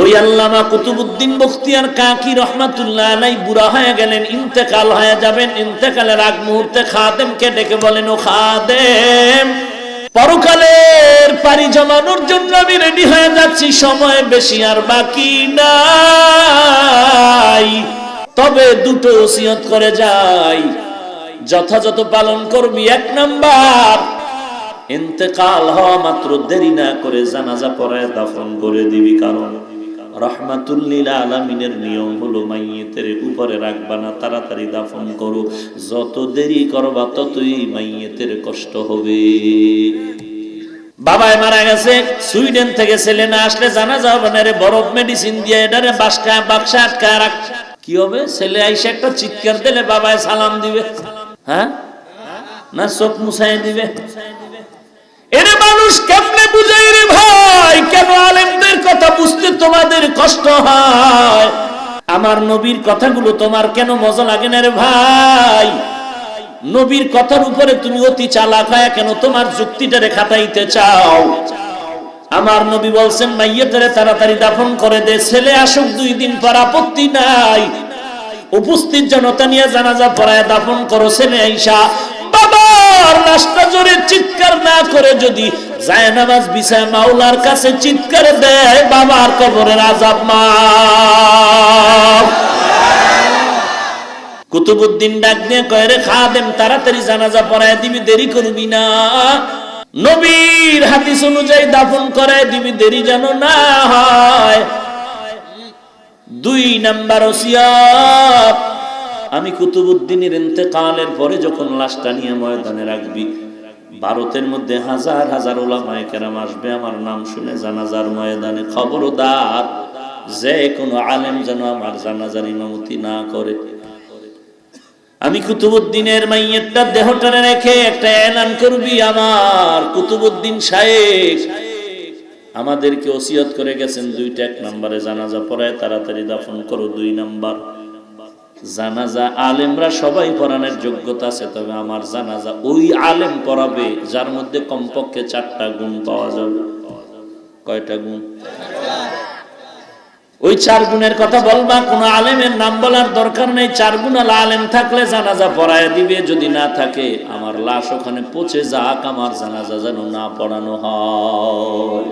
ওই আল্লামা কুতুবউদ্দিন বখতিয়ার কাকি রহমাতুল্লাহ আলাইহি বুড়া হয়ে গেলেন, ইন্তেকাল হয়ে যাবেন। ইন্তেকালের আগ মুহূর্তে খাদেমকে ডেকে বলেন, ও খাদেম, পরকালের পাড়ি জমানোর জন্য আমি রেডি হয়ে যাচ্ছি, সময় বেশি আর বাকি নাই, তবে দুটো ওসিয়ত করে যাই, যথাযথ পালন করবি। এক নাম্বার, ইন্তেকাল হওয়া মাত্র দেরি না করে জানাজা পড়ায় দাফন করে দিবি, কারণ রাহমাতুল লিল আলামিনের নিয়ম হলো মাইয়িতের উপরে রাখবা না, তাড়াতাড়ি দাফন করো, যত দেরি করবা ততই মাইয়িতের কষ্ট হবে। বাবাই মারা গেছে, সুইডেন থেকে ছেলে না আসলে জানাজা হবে না রে, বরফ মেডিসিন দিয়ে এটারে বাক্সা আটকায় রাখ। কি হবে? ছেলে আইসা একটা চিৎকার দিলে বাবায় সালাম দিবে, হ্যাঁ না চোখ মুছাই দিবে? এরে মানুষ কেমনে বুঝাই রে ভাই? কেন আলেমদের কথা বুঝতে তোমাদের কষ্ট হয়? আমার নবীর কথাগুলো তোমার কেন মজা লাগে না রে ভাই? নবীর কথার উপরে তুমি অতি চালাক হয় কেন তোমার যুক্তিটারে খাটাইতে চাও? আমার নবী বলছেন মাইয়িতের তাড়াতাড়ি দাফন করে দে, ছেলে আসুক 2 দিন পর আপত্তি নাই, উপস্থিত জনতা নিয়ে জানাজা পড়ায় দাফন করো। ছেলে আইসা বাবার লাশটা জোরে চিৎকার না করে যদি জায়নামাজ বিছায় মাওলার কাছে চিৎকার দেয়, বাবার কবরের আযাব মাফ। কুতুবউদ্দিন ডাক দিয়ে কয়, রে খাদেম, তাড়াতাড়ি জানাজা পড়ায় দিবি, দেরি করবি না, নবীর হাদিস অনুযায়ী দাফন করায় দিবি, দেরি যেন না হয়। 2 নাম্বার ওসিয়ত, আমি কুতুবউদ্দিনের ইন্তেকালের পরে যখন লাশটা নিয়ে ময়দানে রাখবি, ভারতের মধ্যে হাজার হাজার উলামায়ে কেরাম আসবে আমার নাম শুনে জানাজার ময়দানে, খবরদার যে কোনো আলেম যেন আমার জানাজার ইমামতি না করে। আমি কুতুবউদ্দিনের মাইয়িতটা দেহটারে রেখে একটা এলান করবি, আমার কুতুবউদ্দিন শায়েখ আমাদেরকে ওসিয়ত করে গেছেন 2টা। 1 নম্বরে জানাজা পড়ায় তাড়াতাড়ি দাফন করো। 2 নাম্বার, জানাজা আলেমরা সবাই পড়ানোর যোগ্যতা আছে, তবে আমার জানাজা ওই আলেম পড়াবে যার মধ্যে কমপক্ষে 4টা গুণ পাওয়া যাবে। কয়টা গুণ? ওই 4 গুণের কথা বলবা, কোন আলেমের নাম বলার দরকার নেই। 4 গুণ আলেম থাকলে জানাজা পড়ায় দিবে, যদি না থাকে আমার লাশ ওখানে পচে যাক, আমার জানাজা যেন না পড়ানো হয়।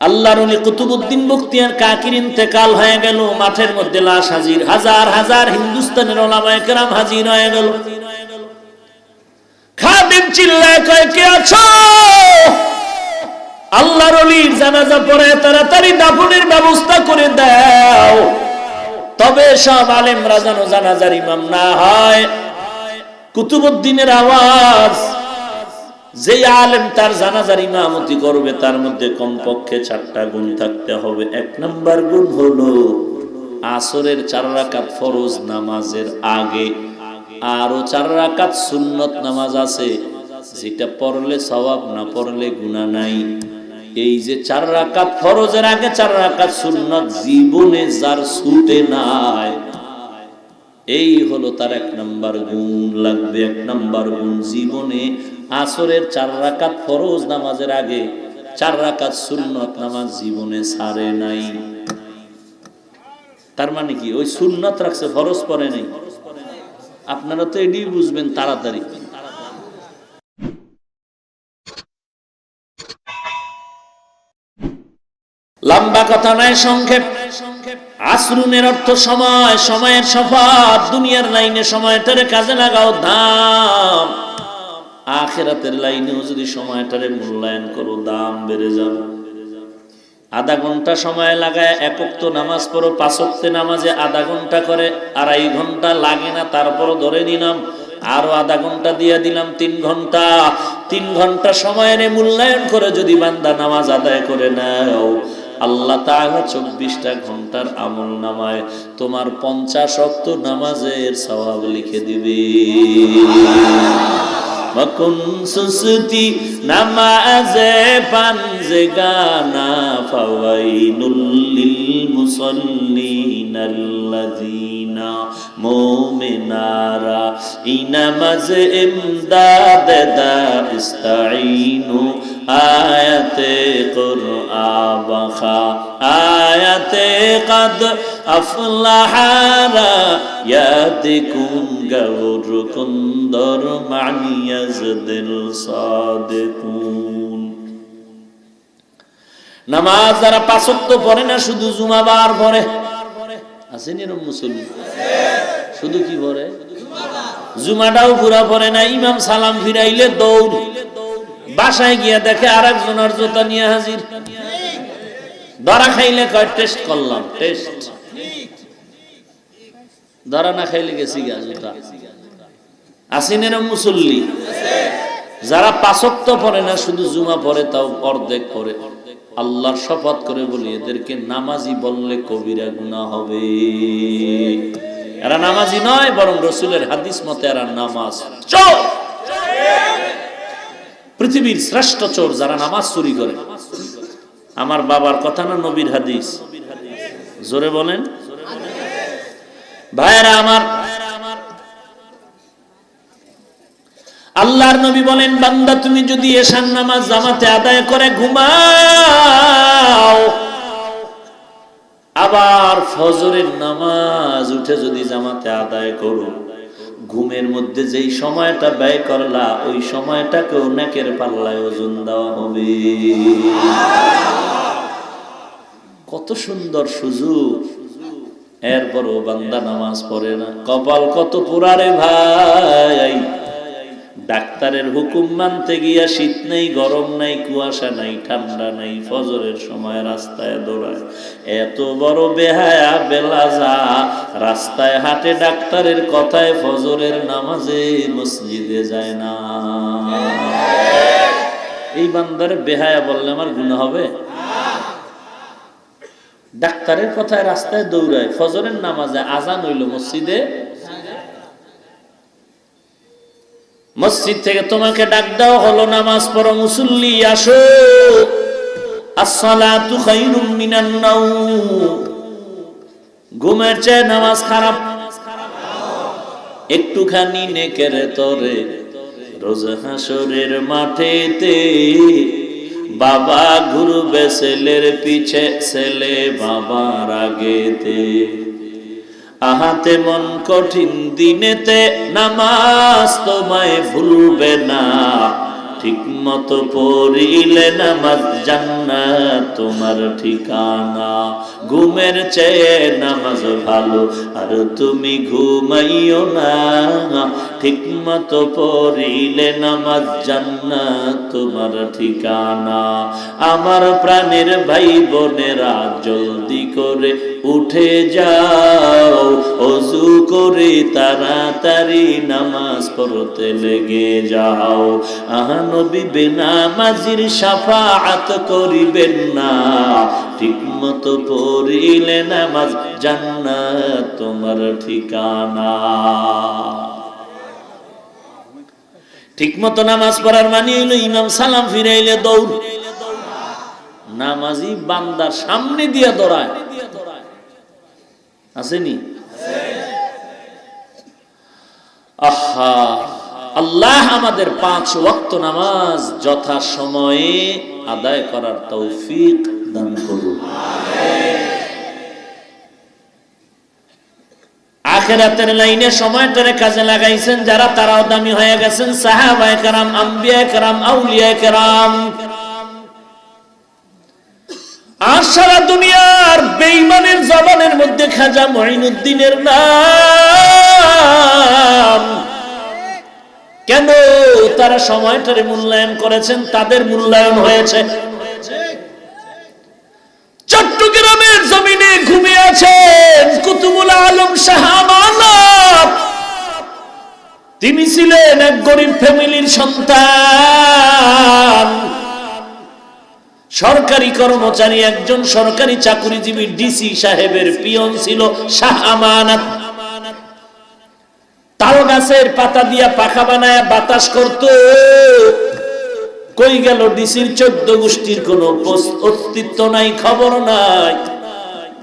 আল্লাহর ওলি কুতুবউদ্দিন বখতিয়ার কাকির ইন্তেকাল হয়ে গেল, মাঠের মধ্যে লাশ হাজির, হাজার হাজার হিন্দুস্তানের উলামায়ে কেরাম হাজির হয়ে গেল। খাদেম চিল্লায় কয়, কে আছো? আল্লাহর ওলির জানাজা পড়ে তাড়াতাড়ি দাফনের ব্যবস্থা করে দাও, তবে সব আলেমরা যেন জানাজার ইমাম না হয়। কুতুবউদ্দিনের আওয়াজ, যে আলেম তার জানাজার ইমামতি করবে তার মধ্যে কমপক্ষে 4টা গুণ থাকতে হবে। 1 নাম্বার গুণ হলো আসরের 4 রাকাত ফরজ নামাজের আগে আরো 4 রাকাত সুন্নত নামাজ আছে, যেটা পড়লে সওয়াব, না পড়লে গুনাহ নাই। এই যে 4 রাকাত ফরজের আগে 4 রাকাত সুন্নত জীবনে যার ছুটে নাই, এই হলো তার 1 নাম্বার গুণ লাগবে। 1 নাম্বার গুণ, জীবনে আসরের 4 রাকাত ফরজ নামাজের আগে 4 রাকাত সুন্নত নামাজ জীবনে ছাড়ে নাই। তার মানে কি? ওই সুন্নত রাখছে, ফরজ পড়ে নাই। আপনারা তো এটাই বুঝবেন তাড়াতাড়ি। লম্বা কথা নাই, সংক্ষেপ। আসরুনের অর্থ সময়, সময়ের শপথ। দুনিয়ার লাইনে সময়টারে কাজে লাগাও, দাম। আখিরাতের লাইনেও যদি সময়টারে মূল্যায়ন করো, দাম বেড়ে যাবে। আধা ঘন্টা সময় লাগায় 1 ওয়াক্ত নামাজ পড়ো, 5 ওয়াক্তে নামাজে আধা ঘন্টা করে 2.5 ঘন্টা লাগে না, তারপরও ধরে নিলাম আরো আধা ঘন্টা দিয়ে দিলাম 3 ঘন্টা। 3 ঘন্টা সময়ের মূল্যায়ন করে যদি বান্দা নামাজ আদায় করে নাও, আল্লাহ তাআলা 24টা ঘন্টার আমল নামায় তোমার 50 ওয়াক্ত নামাজের সওয়াব লিখে দিবে। মকুন সুসতি নামাজে পানজেগানা ফাওয়াইনুল লিল মুসাল্লিন আল্লাযিনা মুমিনারা ইনামাজ ইমদাদ দা ইস্তাঈনু আয়াতে কুরআবাখা আয়াতে কদ আফলাহারা ইয়াদিকুন গাউর কুন্দর মানিয়াজদিল সাদিকুন। নামাজ যারা পাঁচ ওয়াক্ত পড়ে না, শুধু জুমাবার পড়ে, আছেন এরকম মুসল্লি? শুধু কি পড়ে? জুমাটাও পুরা পড়ে না। ইমাম সালাম ফিরাইলে দৌড়, বাসায় গিয়া দেখে আরেকজনের জুতা নিয়ে হাজির। ধরা খাইলে কয় টেস্ট করলাম, টেস্ট। ধরা না খাইলে গেছি গা জুতা। আছেন এরকম মুসল্লি? যারা পাঁচ ওয়াক্ত পড়ে না, শুধু জুমা পড়ে, তাও অর্ধেক পড়ে। আল্লাহর শপথ করে বলি, এদেরকে নামাজি বললে কবিরা গুনাহ হবে। এরা নামাজি নয়, বরং রাসূলের হাদিস মতে এরা নামাজ চোর। পৃথিবীর শ্রেষ্ঠ চোর যারা নামাজ চুরি করে। আমার বাবার কথা না, নবীর হাদিস। জোরে বলেন ভাইরা আমার। আল্লাহর নবী বলেন, বান্দা তুমি যদি এশার নামাজ জামাতে আদায় করে ঘুমাও, আবার ফজরের নামাজ উঠে যদি জামাতে আদায় করো, ঘুমের মধ্যে যেই সময়টা ব্যয় করলা, ওই সময়টাকেও নেকের পাল্লায় ওজন দেওয়া হবে। কত সুন্দর সুযোগ, এরপরও বান্দা নামাজ পড়ে না। কপাল কত পোড়ারে ভাই। ডাক্তারের হুকুম মানতে গিয়া শীত নেই, গরম নাই, কুয়াশা নাই, ঠান্ডা নাই, ফজরের সময় রাস্তায় দৌড়ায়। এত বড় বেহায়া বেলাজা, রাস্তায় হাঁটে ডাক্তারের কথায়, ফজরের নামাজে মসজিদে যায় না। এই বান্দারে বেহায়া বললে আমার গুনাহ হবে? ডাক্তারের কথায় রাস্তায় দৌড়ায়, ফজরের নামাজে আজান হইল, মসজিদে, মসজিদ থেকে তোমাকে ডাক দেওয়া হলো, নামাজ পড়ো, মুসল্লি আসো, আসসালাতু খায়রুম মিনান নাওম। ঘুমের চেয়ে নামাজ খারাপ। একটুখানি নেকের তরে রোজ হাসরের মাঠেতে, বাবা ঘুরবে ছেলের পিছে, ছেলে বাবার আগেতে। আহাতে মন কঠিন দিনেতে, নামাজ তোমায় ভুলবে না। ঠিক মতো পড়িলে নামাজ জান্নাত তোমার ঠিকানা। ঘুমের চেয়ে নামাজ ভালো, আর তুমি ঘুমাইও না। ঠিক মতো পড়িলে নামাজ জান্নাত তোমার ঠিকানা। আমার প্রাণের ভাই বোনেরা, জলদি করে উঠে যাও, ওযু করে তাড়াতাড়ি নামাজ পড়তে লেগে যাও। নবী বেনামাজির শাফাআত করিবেন না। ঠিক মতো পড়িলে নামাজ জান্নাত তোমার ঠিকানা। ঠিক মতো নামাজ পড়ার মানে হলো, ইমাম সালাম ফিরাইলে দৌড়। নামাজি বান্দার সামনে দিয়ে দৌড়ায়, আসেনি? আহা, আল্লাহ আমাদের 5 ওয়াক্ত নামাজ যথা সময়ে আদায় করার তৌফিক দান করুন। আখিরাতের লাইনে সময়টারে কাজে লাগাইছেন যারা, তারাও দামি হয়ে গেছেন। সাহাবায়ে কেরাম, আম্বিয়ায়ে কেরাম, আউলিয়ায়ে কেরাম। আর সারা দুনিয়ার বেঈমানের জবানের মধ্যে খাজা মুঈনুদ্দিনের নাম। কেন? তারা সময়টারে মূল্যায়ন করেছেন, তাদের মূল্যায়ন হয়েছে। চট্টগ্রামের জমিনে ঘুমিয়ে আছেন কুতুবুল আলম শাহ আমানত। তিনি ছিলেন এক গরিব ফ্যামিলির সন্তান, সরকারি কর্মচারী, একজন সরকারি চাকরিজীবী ডিসি সাহেবের পিয়ন ছিল শাহ আমানত। তাল গাছের পাতা দিয়া পাখা বানায় বাতাস করত। কই গেল ডিসির 14 গোষ্ঠীর কোন অস্তিত্ব নাই, খবর নাই।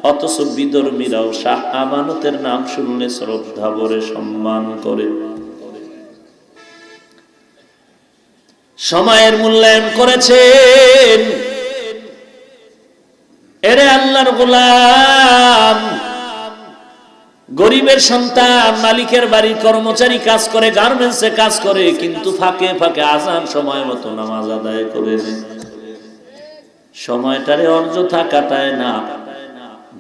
অথচ বিধর্মীরাও শাহ আমানতের নাম শুনলে শ্রদ্ধা ভরে সম্মান করে। সময়ের মূল্যায়ন করেছেন। এরে আল্লাহর গোলাম, গরিবের সন্তান, মালিকের বাড়ির কর্মচারী কাজ করে, গার্মেন্টসে কাজ করে, কিন্তু ফাঁকে ফাঁকে আজান সময় মতো নামাজ আদায় করে নেয়। সময়টারে অযথা কাটায় না,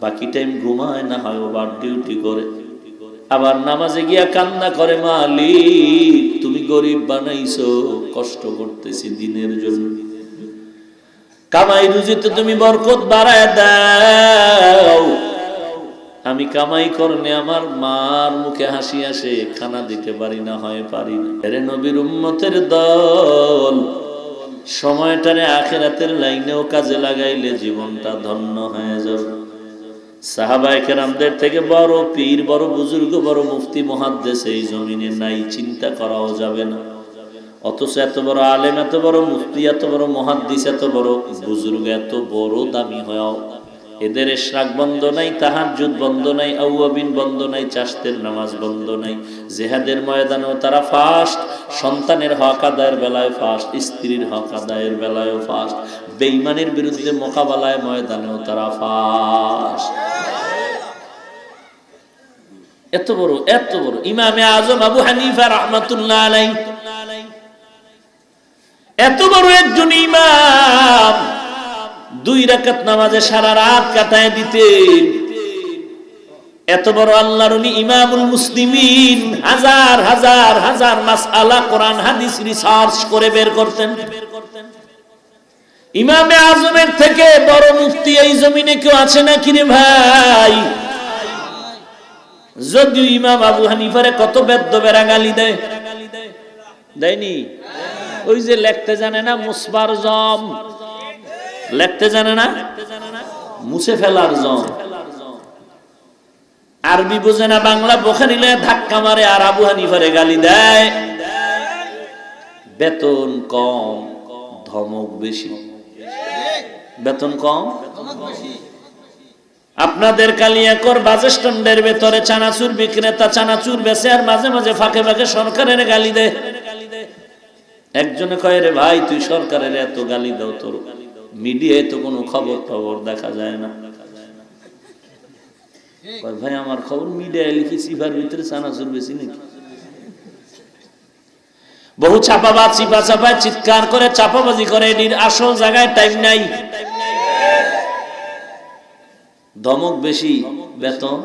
বাকি টাইম ঘুমায়, না হয় ওভার ডিউটি করে, আবার নামাজে গিয়া কান্না করে, মালিক তুমি গরিব বানাইছো, কষ্ট করতেছি দিনের জন্য, কামাই রুজিতে তুমি বরকত বাড়ায় দাও, আমি কামাই করলে আমার মার মুখে হাসি আসে, খানা দিতে পারি না, হয় পারি না। এরে নবীর উম্মতের দল, সময়টারে আখিরাতের লাইনেও কাজে লাগাইলে জীবনটা ধন্য হয়ে যাবে। সাহাবায়ে কেরামদের থেকে বড় পীর, বড় বুজুর্গ, বড় মুফতি, মুহাদ্দিস এই জমিনে নাই, চিন্তা করাও যাবে না। অথচ এত বড় আলেম, এত বড় মুফতি, এত বড় মুহাদ্দিস, এত বড় বুজুর্গ, এত বড় দামি হয়েও এদের ইশরাক বন্ধ নাই, তাহাজ্জুদ বন্ধ নাই, আউয়াবিন বন্ধ নাই, চাশতের নামাজ বন্ধ নাই। জিহাদের ময়দানেও তারা ফাস্ট, সন্তানের হক আদায়ের বেলায় ফাস্ট, স্ত্রীর হক আদায়ের বেলায়ও ফাস্ট, বেঈমানের বিরুদ্ধে মোকাবেলায় ময়দানেও তারা ফাস্ট। এত বড় ইমামে আজম আবু হানিফা রাহমাতুল্লাহ আলাইহি, এত বড় একজন ইমাম, 2 রাকাত নামাজে সারা রাত কাটায় দিতেন। এত বড় আল্লাহর ওলি ইমামুল মুসলিমিন, হাজার হাজার হাজার মাসআলা কোরআন হাদিস রিসার্চ করে বের করতেন। ইমামে আজমের থেকে বড় মুফতি এই জমিনে কেউ আছে নাকি রে ভাই? যদিও ইমাম আবু হানিফারে কত বেদ্য বেড়া গালি দেয়নি? ওই যে লিখতে জানে না, মুসবার জম, লিখতে জানে না, মুছে ফেলার জম, আরবি বোঝে না, বাংলা বোখারিলে ধাক্কা মারে, আর আবু হানিফারে গালি দেয়। বেতন কম, ধমক বেশি। বেতন কম, আপনাদের কালিয়াকর বাস স্ট্যান্ডের ভেতরে চানাচুর বিক্রেতা চানাচুর বেচে, আর মাঝে মাঝে ফাঁকে ফাঁকে সরকারের গালি দেয়। একজনে কয়, রে ভাই তুই সরকারের এত গালি দাও, তোর মিডিয়ায় তো কোনো খবর দেখা যায় না। ভাই আমার খবর মিডিয়ায় লিখি, সিফার ভিতরে চানাচুর বেশি নাকি? বহু চাপাবাজ চিপা চাপায় চিৎকার করে চাপাবাজি করে, এটির আসল জায়গায় টাইম নাই। ধমক বেশি, বেতন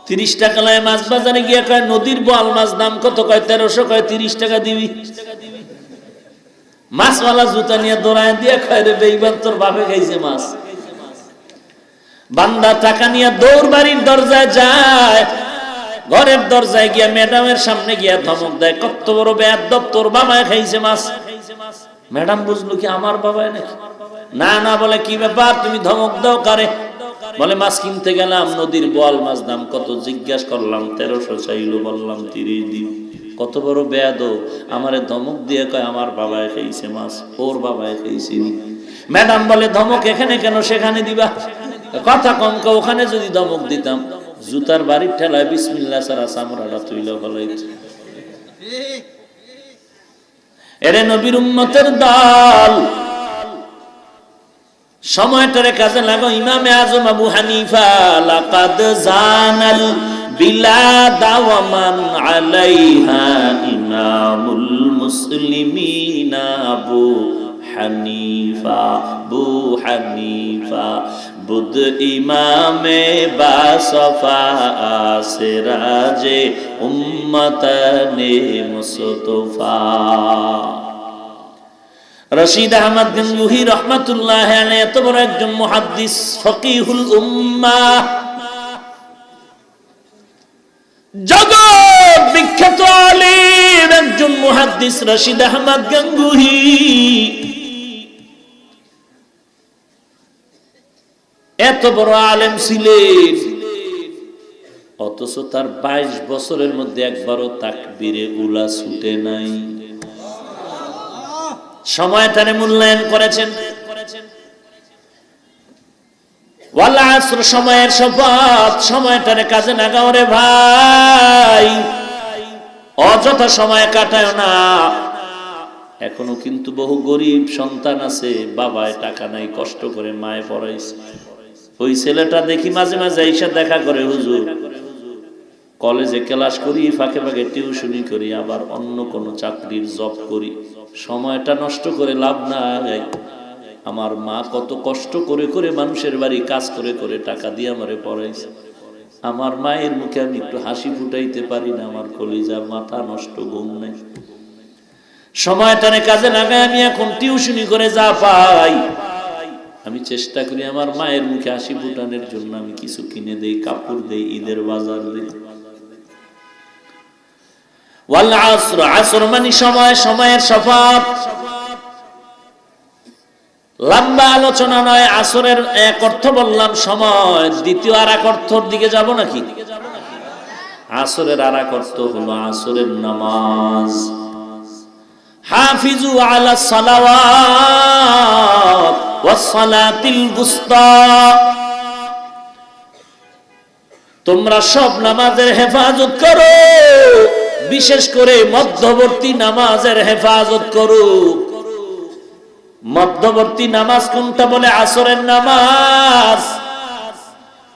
30 টাকা লয়। মাছ বাজারে গিয়ে কয় নদীর বোয়াল মাছ দাম কত? কয় 1300। কয় 30 টাকা দিবি। মাছওয়ালা জুতা নিয়ে দৌড়ায় দিয়ে কয়, রে বেঈমান তোর বাপে খাইছে মাছ। বান্দা টাকা নিয়ে দৌড় বাড়ির দরজায় যায়, ঘরের দরজায় গিয়া ম্যাডামের সামনে গিয়া ধমক দেয়, কত বড় বেয়াদব, তোর বাবায় খাইছে মাছ। ম্যাডাম বুঝলো কি আমার বাবায় নাকি? না না, বলে কি ব্যাপার, তুমি ধমক দাও কারে? বলে মাছ কিনতে গেলাম, নদীর বোয়াল মাছ দাম কত জিজ্ঞাসা করলাম, 1300 চাইলো, বললাম 30 দিন। কত বড় বেয়াদব, আমারে ধমক দিয়ে কয় আমার বাবায় খাইছে মাছ, ওর বাবায় খাইছে। ম্যাডাম বলে ধমক এখানে কেন, সেখানে দিবা। কথা কম, ওখানে যদি ধমক দিতাম জুতার বাড়ির ঠেলায় বিসমিল্লাহ ছাড়া চামড়াটা তুইলা ফলাইছে। এরে নবীর উম্মতের দল, সময়টারে কাজে লাগো। ইমামে আজম আবু হানিফা, লাকাদ জানাল বিলাদা ওয়া মান আলাইহা ইমামুল মুসলিমিনা আবু হানিফা, বু হানিফা বুদ ইমামে বাসফা সিরাজে উম্মতানে মুস্তফা। রশিদ আহমদ গঙ্গুহি রহমাতুল্লাহ আলাইহি এত বড় একজন মুহাদ্দিস, ফকিহুল উম্মাহ, জগৎ বিখ্যাত আলেম একজন মুহাদ্দিস রশিদ আহমদ গঙ্গুহি। এত বড় আলেম ছিলেন, অথচ তার 22 বছরের মধ্যে একবারও তাকবীরে উলা ছুটে নাই। সময়টারে মূল্যায়ন করেছেন। ওয়াল আসর, সময়ের শপথ, সময়টারে কাজে লাগাও রে ভাই, অযথা সময় কাটায় না। এখনো কিন্তু বহু গরিব সন্তান আছে, বাবায় টাকা নাই, কষ্ট করে মায়ে পড়াইছে। ওই ছেলেটা দেখি মাঝে মাঝে এসে দেখা করে, হুজুর কলেজে ক্লাস করি, ফাঁকে ফাঁকে টিউশনি করি, আবার অন্য কোনো চাকরির জব করি, সময়টা নষ্ট করে লাভ নাই। আমার মা কত কষ্ট করে করে মানুষের বাড়ি কাজ করে করে টাকা দিয়ে আমারে পড়াইছে, আমার মায়ের মুখে আমি একটু হাসি ফুটাইতে পারি না, আমার কলিজা মাথা নষ্ট, ঘুম নেই। সময়টারে কাজে লাগায় আমি এখন টিউশনি করে যা পাই, আমি চেষ্টা করি আমার মায়ের মুখে হাসি ফুটানোর জন্য আমি কিছু কিনে দেই, কাপড় দেই, ঈদের বাজার দেই। ওয়াল আসর, আসর মানে সময়, সময়ের শপথ। লম্বা আলোচনা নয়, আসরের এক অর্থ বললাম সময়, দ্বিতীয় আর এক অর্থর দিকে যাব নাকি? আসরের আর এক অর্থ হলো আসরের নামাজ। হাফিজু আলা সালাওয়াত ওয়াস সালাতিল বুসতা, তোমরা সব নামাজের হেফাজত করো, বিশেষ করে মধ্যবর্তী নামাজের হেফাজত করো। মধ্যবর্তী নামাজ কোনটা? বলে আসরের নামাজ।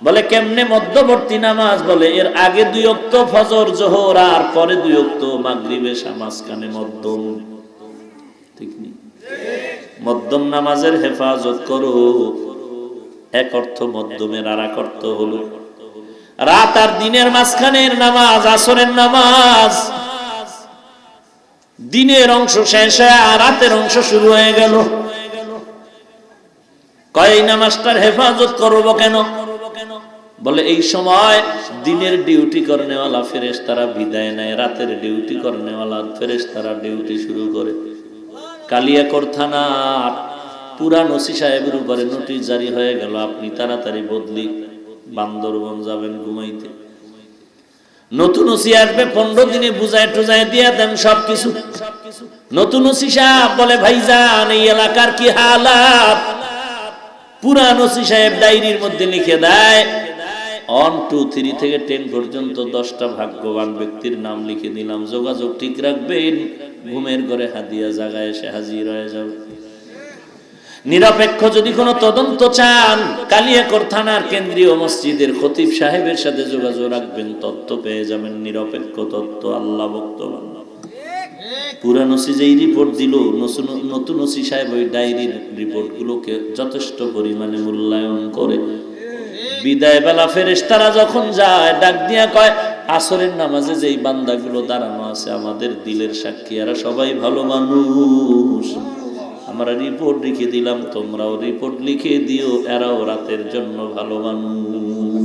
বলে কেমনে মধ্যবর্তী নামাজ? বলে এর আগে 2 ওয়াক্ত ফজর জোহর আর পরে 2 ওয়াক্ত মাগরিব এশা, মাঝখানে মধ্যম। ঠিক নেই? মধ্যম নামাজের হেফাজত করো, এক অর্থ মধ্যমের, আর এক অর্থ হলো রাত আর দিনের মাঝখানের নামাজ আসরের নামাজ। দিনের অংশ শেষ হয়ে আর রাতের অংশ শুরু হয়ে গেল। কয় নামাজটার হেফাজত করব কেন? বলে এই সময় দিনের ডিউটি করনেওয়ালা ফেরেশতারা বিদায় নেয়, রাতের ডিউটি করনেওয়ালা ফেরেশতারা ডিউটি শুরু করে। কালিয়াকৈর থানার পুরান ওসি সাহেবের উপরে নোটিশ জারি হয়ে গেল, আপনি তাড়াতাড়ি বদলি বান্দরবন যাবেন ঘুমাইতে। নতুন ওসি আসবে, 15 দিনে বুঝায় টুজায় দিয়ে দেন সবকিছু। নতুন ওসি সাহেব বলে, ভাইজান এই এলাকার কি হালাত? পুরান ওসি সাহেব ডায়েরির মধ্যে লিখে দেয় 1, 2, 3 থেকে 10 পর্যন্ত 10টা ভাগ্যবান ব্যক্তির নাম লিখে দিলাম, যোগাযোগ ঠিক রাখবেন, ঘুমের ঘরে হাদিয়া জায়গায় এসে হাজির হয়ে যাবে। নিরপেক্ষ যদি কোনো তদন্ত চান, কালিয়াকৈর থানার কেন্দ্রীয় মসজিদের খতিব সাহেবের সাথে যোগাযোগ রাখবেন, তথ্য পেয়ে যাবেন, নিরপেক্ষ তথ্য, আল্লাহ বক্তব্য। পুরান ওসি যেই রিপোর্ট দিল, নতুন ওসি সাহেব ওই ডায়েরির রিপোর্টগুলোকে যথেষ্ট পরিমাণে মূল্যায়ন করে বিদায় বেলা ফেরেশতারা যখন যায়, ডাক দিয়া কয়, আসরের নামাজে যেই বান্দাগুলো দাঁড়ানো আছে আমাদের দিলের সাক্ষী, এরা সবাই ভালো মানুষ, আমরা রিপোর্ট লিখে দিলাম, তোমরাও রিপোর্ট লিখে দিও, এরাও রাতের জন্য ভালো মানুষ।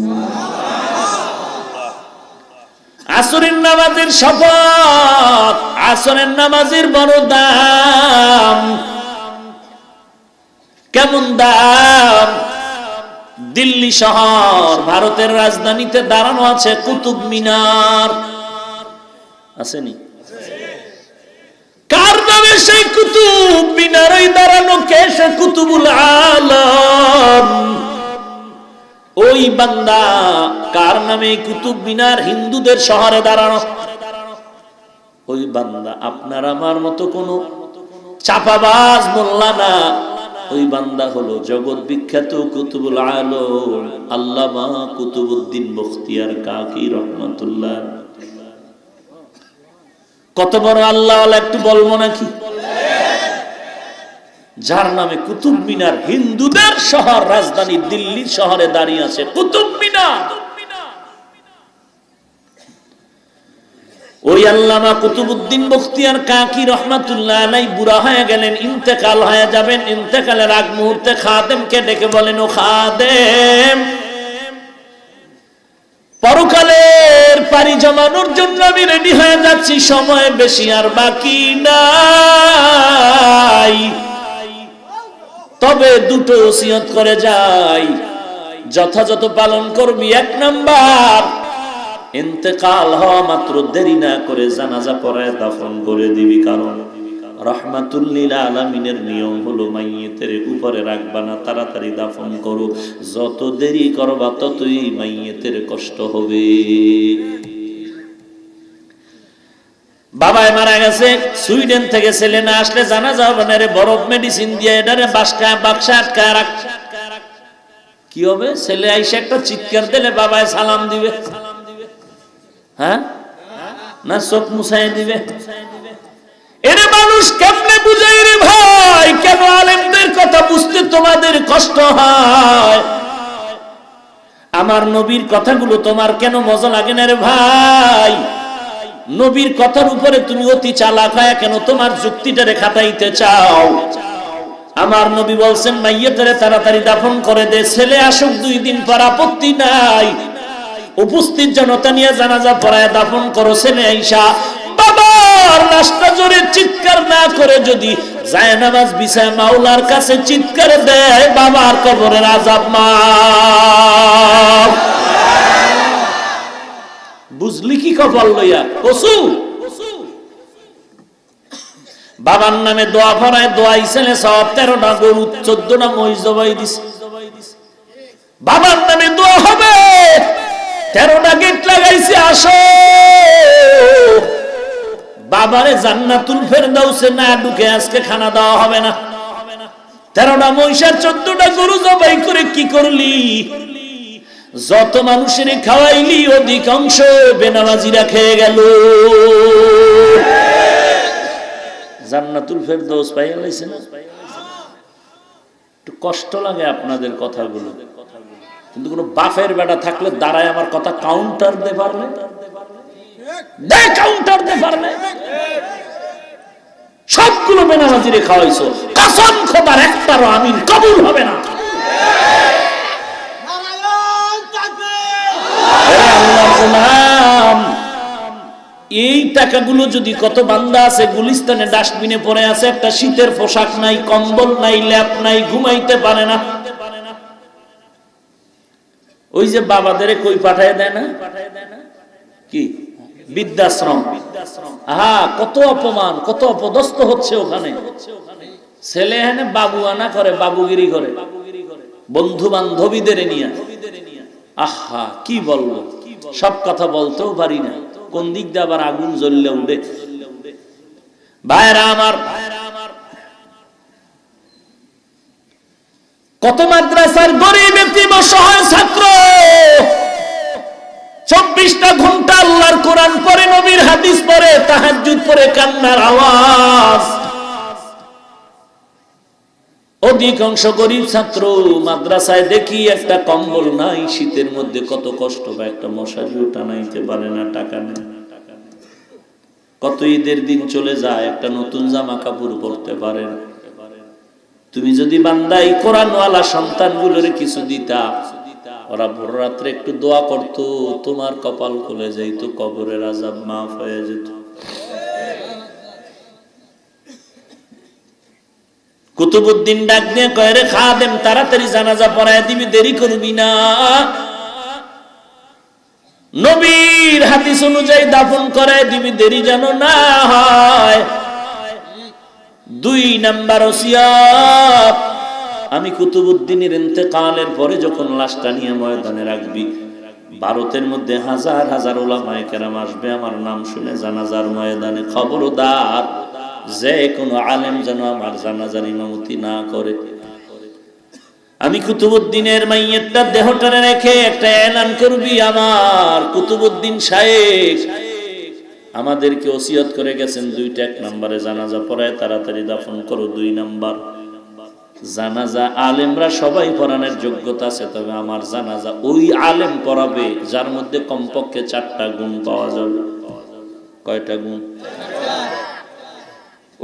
আসরের নামাজের শপথ, আসরের নামাজের বড় দাম। কেমন দাম? দিল্লি শহর, ভারতের রাজধানীতে দাঁড়ানো আছে কুতুব মিনার, আসেনি? কার নামে সেই কুতুব মিনার? ওই দাঁড়ানো কে? সে কুতুবুল আলম। ওই বান্দা কার নামে কুতুব মিনার? হিন্দুদের শহরে দাঁড়ানো ওই বান্দা আপনার আমার মতো কোন চাপাবাজ মোল্লা না, ওই বান্দা হলো জগৎ বিখ্যাত কুতুবুল আলম আল্লামা কুতুবউদ্দিন বখতিয়ার কাকি রহমাতুল্লাহ। কত বড় আল্লাহ একটু বলবো নাকি? যার নামে কুতুব মিনার, হিন্দুদের শহর, রাজধানী দিল্লি শহরে দাঁড়িয়ে আছে কুতুব মিনার। ওই আল্লামা কুতুবউদ্দিন বখতিয়ার কাকি রহমাতুল্লাহ আলাইহি বুড়া হয়ে গেলেন, ইন্তেকাল হয়ে যাবেন। ইন্তেকালের আগ মুহূর্তে খাদেমকে ডেকে বলেন, ও খাদেম, পরকালের পাড়ি জমানোর জন্য আমি রেডি হয়ে যাচ্ছি, সময় বেশি আর বাকি নাই, তবে দুটো ওসিয়ত করে যাই, যথাযথ পালন করবি। 1 নাম্বার, ইন্তেকাল হওয়া মাত্র দেরি না করে জানাজা পড়ায় দাফন করে দিবি, কারণ রাহমাতুল লিল আলামিনের নিয়ম হলো মাইয়িতের উপরে রাখবা না, তাড়াতাড়ি দাফন করো, যত দেরি করবা ততই মাইয়িতের কষ্ট হবে। বাবায় মারা গেছে, সুইডেন থেকে ছেলে না আসলে জানাজা হবে না রে, বরফ মেডিসিন দিয়ে এটারে বাক্সা আটকায় রাখ। কি হবে? ছেলে আইসে একটা চিৎকার দিলে বাবায় সালাম দিবে, হ্যাঁ না চোখ মুছাই দিবে? এরে মানুষ কেমনে বুঝাই রে ভাই? কেন আলেমদের কথা বুঝতে তোমাদের কষ্ট হয়? আমার নবীর কথাগুলো তোমার কেন মজা লাগে না রে ভাই? নবীর কথার উপরে তুমি অতি চালাক হয়ে কেন তোমার যুক্তিটারে খাটাইতে চাও? আমার নবী বলছেন মাইয়াটারে তাড়াতাড়ি দাফন করে দে, ছেলে আসুক 2 দিন পর আপত্তি নাই, উপস্থিত জনতা নিয়ে জানাজা পড়ায় দাফন করো। ছেলে আইসা বাবার লাশটা জোরে চিৎকার না করে যদি জায়নামাজ বিছায় মাওলার কাছে চিৎকার দেয়, বাবার কবরের আযাব মাফ। বুঝলি কি কপাল লইয়া কসু? বাবার নামে দোয়া পড়ায়, দোয়া ইসলে সব 13টা গরু 14টা মহিষ জবাই দিছে। বাবার নামে দোয়া হবে, 13টা গেট লাগাইছে, আসো বাবারে জান্নাতুল ফেরদাউসে না ঢুকে আজকে খানা দেওয়া হবে না। 13টা মহিষ আর 14টা গরু জবাই করে কি করলি? যত মানুষের খাওয়াইলি অধিকাংশ বেনামাজিরা খেয়ে গেল। জান্নাতুল ফেরদাউস পাইয়া লাইছে না? একটু কষ্ট লাগে আপনাদের কথাগুলো, কিন্তু কোন বাপের বেটা থাকলে দাঁড়ায় আমার কথা কাউন্টার দে পারলে, কাউন্টার দে পারলে। সবগুলো বেনামাজিরে খাওয়াইছো, কসম খোদার একটারও আমিন কবুল হবে না। এই টাকাগুলো যদি কত বান্দা আছে গুলিস্তানে ডাস্টবিনে পড়ে আছে, একটা শীতের পোশাক নাই, কম্বল নাই, ল্যাপ নাই, ঘুমাইতে পারে না। ওই যে বাবাদের কই পাঠায় দেয় না কি বৃদ্ধাশ্রম, হ্যাঁ, কত অপমান, কত অপদস্থ হচ্ছে ওখানে। ছেলে হেনে বাবু আনা করে, বাবুগিরি করে বন্ধু বান্ধবীদের নিয়ে। আহা কি বলবো, সব কথা বলতেও পারি না, কোন দিক দিয়ে আবার আগুন জ্বললে উঠে। ভাইরা আমার, কত মাদ্রাসার গরিব এতিম অসহায় ছাত্র 24টা ঘন্টা আল্লাহর কোরআন পড়ে, নবীর হাদিস পড়ে, তাহাজ্জুদ পড়ে, কান্নার আওয়াজ। অধিকাংশ গরিব ছাত্র মাদ্রাসায় দেখি একটা কম্বল নাই, শীতের মধ্যে কত কষ্ট পায়, একটা মশারিও টানাইতে পারে না, টাকা নেই। কত ঈদের দিন চলে যায়, একটা নতুন জামা কাপড় পরতে পারে না। তুমি যদি বান্দাই কোরআনওয়ালা সন্তানগুলোরে কিছু দিতা, ওরা ভোর রাত্রে একটু দোয়া করতো, তোমার কপাল খুলে যাইতো, কবরের আযাব মাফ হয়ে যেত। কুতুবউদ্দিন ডাক দিয়ে কয়, রে খাদেম তাড়াতাড়ি জানাজা পড়ায় দিবি, দেরি করবি না। নবীর হাদিস অনুযায়ী দাফন করায় দিবি, দেরি যেন না হয়। 2 নাম্বার ওসিয়ত, আমি কুতুবউদ্দিনের ইন্তেকালের পরে যখন লাশটা নিয়ে ময়দানে রাখবি, ভারতের মধ্যে হাজার হাজার উলামায়ে কেরাম আসবে আমার নাম শুনে জানাজার ময়দানে। খবরদার যে কোনো আলেম যেন আমার জানাজার ইমামতি না করে। আমি কুতুবউদ্দিনের মাইয়েরটা দেহটারে রেখে একটা এলান করবি, আমার কুতুবউদ্দিন সাহেব আমাদেরকে ওসিয়ত করে গেছেন 2টা, 1 নম্বরে জানাজা পড়ায় তাড়াতাড়ি দাফন করো, 2 নাম্বার জানাজা আলেমরা সবাই পড়ানোর যোগ্যতা আছে, তবে আমার জানাজা ওই আলেম পড়াবে যার মধ্যে কমপক্ষে 4টা গুণ পাওয়া যাবে। কয়টা গুণ?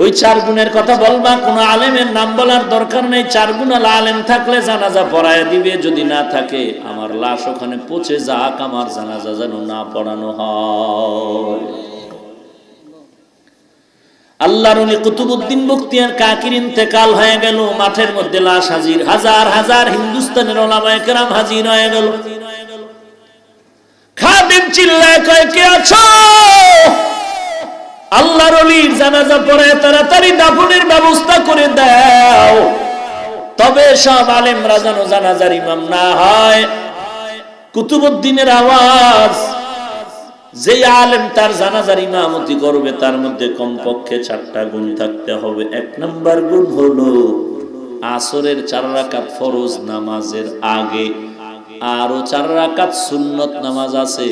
ওই 4 গুণের কথা বলবা, কোন আলেমের নাম বলার দরকার নেই। 4 গুণওয়ালা আলেম থাকলে জানাজা পড়ায় দিবে, যদি না থাকে আমার লাশ ওখানে পচে যাক, আমার জানাজা যেন না পড়ানো হয়। আল্লাহর ওলি কুতুবউদ্দিন বখতিয়ার কাকির ইন্তেকাল হয়ে গেল, মাঠের মধ্যে লাশ হাজির, হাজার হাজার হিন্দুস্তানের উলামায়ে কেরাম হাজির হয়ে গেল। খাদেম চিল্লায় কয়, কে আছো? আল্লাহর ওলির জানাজা পড়ে তাড়াতাড়ি দাফনের ব্যবস্থা করে দাও, তবে সব আলেমরা যেন জানাজার ইমাম না হয়। কুতুবউদ্দিনের আওয়াজ, যে আলেম তার জানাজার ইমামতি করবে তার মধ্যে কমপক্ষে 4টা গুণ থাকতে হবে। 1 নাম্বার গুণ হলো আসরের 4 রাকাত ফরজ নামাজের আগে আরো 4 রাকাত সুন্নত নামাজ আছে,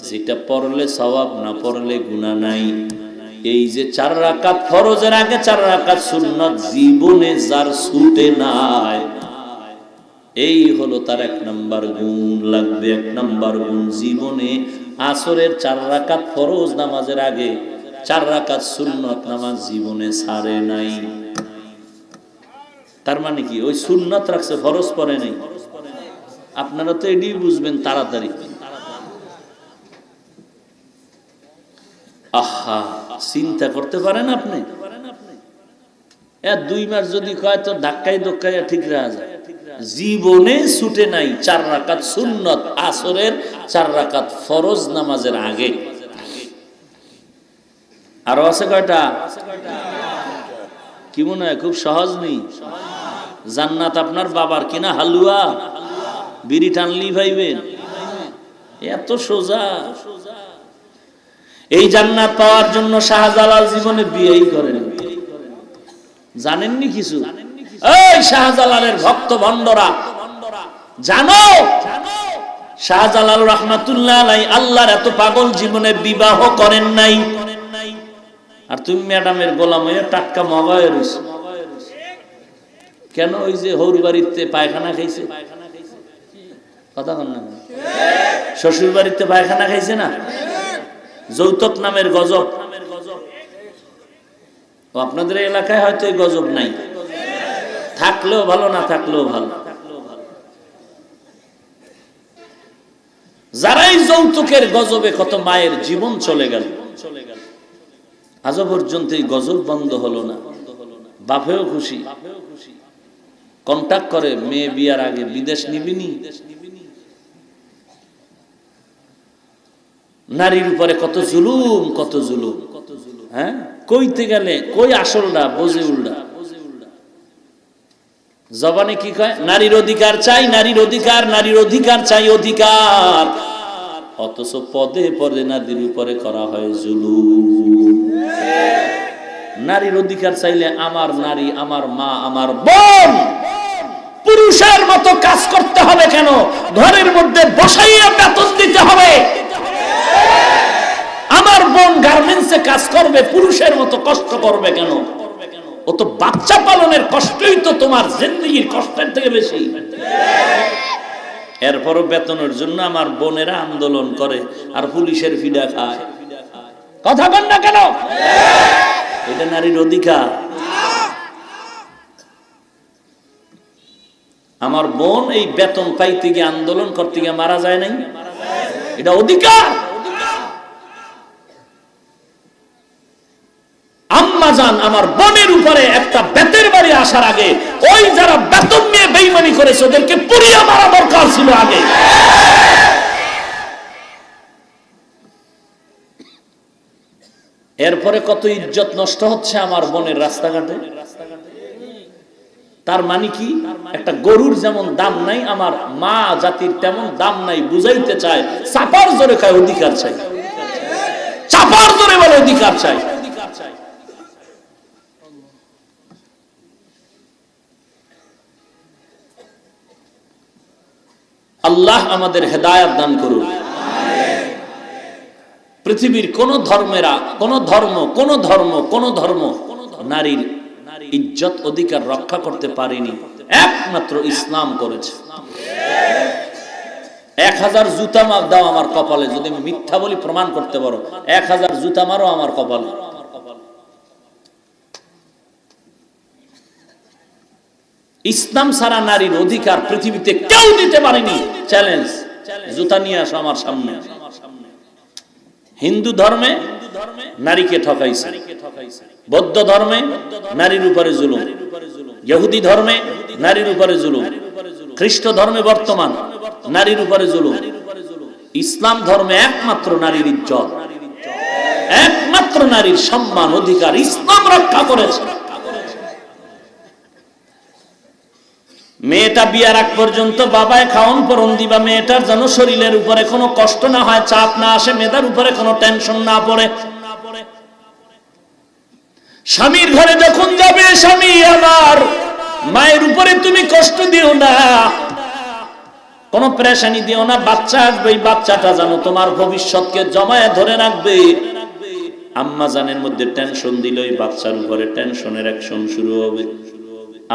যেটা পড়লে সওয়াব, না পড়লে গুনাহ নাই। এই যে 4 রাকাত ফরজের আগে 4 রাকাত সুন্নত জীবনে যার ছুটে নাই, এই হলো তার 1 নাম্বার গুণ লাগবে। 1 নাম্বার গুণ জীবনে আসরের 4 রাকাত ফরজ নামাজের আগে 4 রাকাত সুন্নত নামাজ জীবনে ছাড়ে নাই। তার মানে কি ওই সুন্নত রাখছে, ফরজ পড়ে নাই। আপনারা তো এটাই বুঝবেন তাড়াতাড়ি। আহা, চিন্তা করতে পারেন আপনি? 2 মাস যদি কয় তো ধাক্কায় ধক্কায় ঠিক রাখা যায়। জীবনে ছুটে নাই 4 রাকাত সুন্নত আসরের 4 রাকাত ফরজ নামাজের আগে। আরো আছে কয়টা? কি মনে হয় খুব সহজ নেই? জান্নাত আপনার বাবার কিনা হালুয়া, বিড়ি টানলি ভাইবেন, এত সোজা। এই জান্নাত পাওয়ার জন্য শাহজালাল জীবনে বিয়েই করেন, জানেননি কিছু? এই শাহজালালের ভক্ত ভণ্ডরা জানো, শাহজালাল রাহমাতুল্লাহ আলাইহি আল্লাহর এত পাগল, জীবনে বিবাহ করেন নাই। আর তুমি ম্যাডামের গোলাম হয়ে টাটকা মগায় রইছ কেন? ওই যে হৌর বাড়িতে পায়খানা খাইছে, কথা কন না? শ্বশুর বাড়িতে পায়খানা খাইছে না? যৌতুক নামের গজব। আপনাদের এলাকায় হয়তো এই গজব নাই, থাকলেও ভালো, না থাকলেও ভালো। যারাই যৌতুকের গজবে কত মায়ের জীবন চলে গেল, আজও পর্যন্ত এই গজব বন্ধ হলো না। বাপেও খুশি, কন্টাক্ট করে মেয়ে বিয়ার আগে বিদেশ নিবিনি। নারীর উপরে কত জুলুম, কত জুলুম। হ্যাঁ, কইতে গেলে কই আসলটা বোঝে উল্টা। জবানে কি কয়? নারীর অধিকার চাই, নারীর অধিকার, নারীর অধিকার চাই, অধিকার। অথচ পদে পদে নারীর উপরে করা হয় জুলুম। নারীর অধিকার চাইলে আমার নারী, আমার মা, আমার বোন পুরুষের মতো কাজ করতে হবে কেন? ঘরের মধ্যে বসাইয়া বেতন দিতে হবে। আমার বোন গার্মেন্টসে কাজ করবে, পুরুষের মতো কষ্ট করবে কেন? ও তো বাচ্চা পালনের কষ্টই তো তোমার জিন্দেগির কষ্টের থেকে বেশি। এরপরও বেতনের জন্য আমার বোনেরা আন্দোলন করে আর পুলিশের ফিডা খায়। কথা বল না কেন? এটা নারীর অধিকার। আমার বোন এই বেতন পাইতে গিয়ে, আন্দোলন করতে গিয়ে মারা যায় নাই, এটা অধিকার। আম্মা জান আমার বোনের উপরে একটা বেতের বাড়ি আসার আগে ওই যারা বেতন নিয়ে বেঈমানি করেছে ওদেরকে পুড়িয়ে মারা দরকার ছিল আগে। এরপরে কত ইজ্জত নষ্ট হচ্ছে আমার বোনের রাস্তাঘাটে। তার মানে কি? একটা গরুর যেমন দাম নাই, আমার মা জাতির তেমন দাম নাই বুঝাইতে চায়। চাপার জোরে কয় অধিকার চাই, চাপার জোরে বলে অধিকার চাই। আল্লাহ আমাদের হেদায়েত দান করুন। পৃথিবীর কোন ধর্মেরা, কোন ধর্ম নারীর ইজ্জত অধিকার রক্ষা করতে পারেনি, একমাত্র ইসলাম করেছে। 1000 জুতা মার দাও আমার কপালে, যদি আমি মিথ্যা বলি প্রমাণ করতে পারো, 1000 জুতা মারো আমার কপালে। ইসলাম ছাড়া নারীর অধিকার পৃথিবীতে কেউ দিতে পারেনি। চ্যালেঞ্জ, জুতা নিয়ে আসো আমার সামনে। হিন্দু ধর্মে নারীকে ঠকাইছে, বৌদ্ধ ধর্মে নারীর উপরে জুলুম, ইহুদি ধর্মে নারীর উপরে জুলুম, খ্রিস্ট ধর্মে বর্তমান নারীর উপরে জুলুম। ইসলাম ধর্মে একমাত্র নারীর ইজ্জত, একমাত্র নারীর সম্মান অধিকার ইসলাম রক্ষা করেছে। মেয়ে মেয়েটা বিয়ার আগ পর্যন্ত বাবায় খাওন পরন দিবা, মেয়েটার যেন শরীরের উপরে কোনো কষ্ট না হয়, চাপ না আসে, মেয়েটার উপরে কোনো টেনশন না পড়ে। স্বামীর ঘরে যখন যাবে, স্বামী আমার মায়ের উপরে তুমি কষ্ট দিও না, কোনো প্রেশানি দিও না। বাচ্চা আসবে, এই বাচ্চাটা যেন তোমার ভবিষ্যৎকে জমায়ে ধরে রাখবে। আম্মা জানের মধ্যে টেনশন দিলে ওই বাচ্চার উপরে টেনশনের অ্যাকশন শুরু হবে।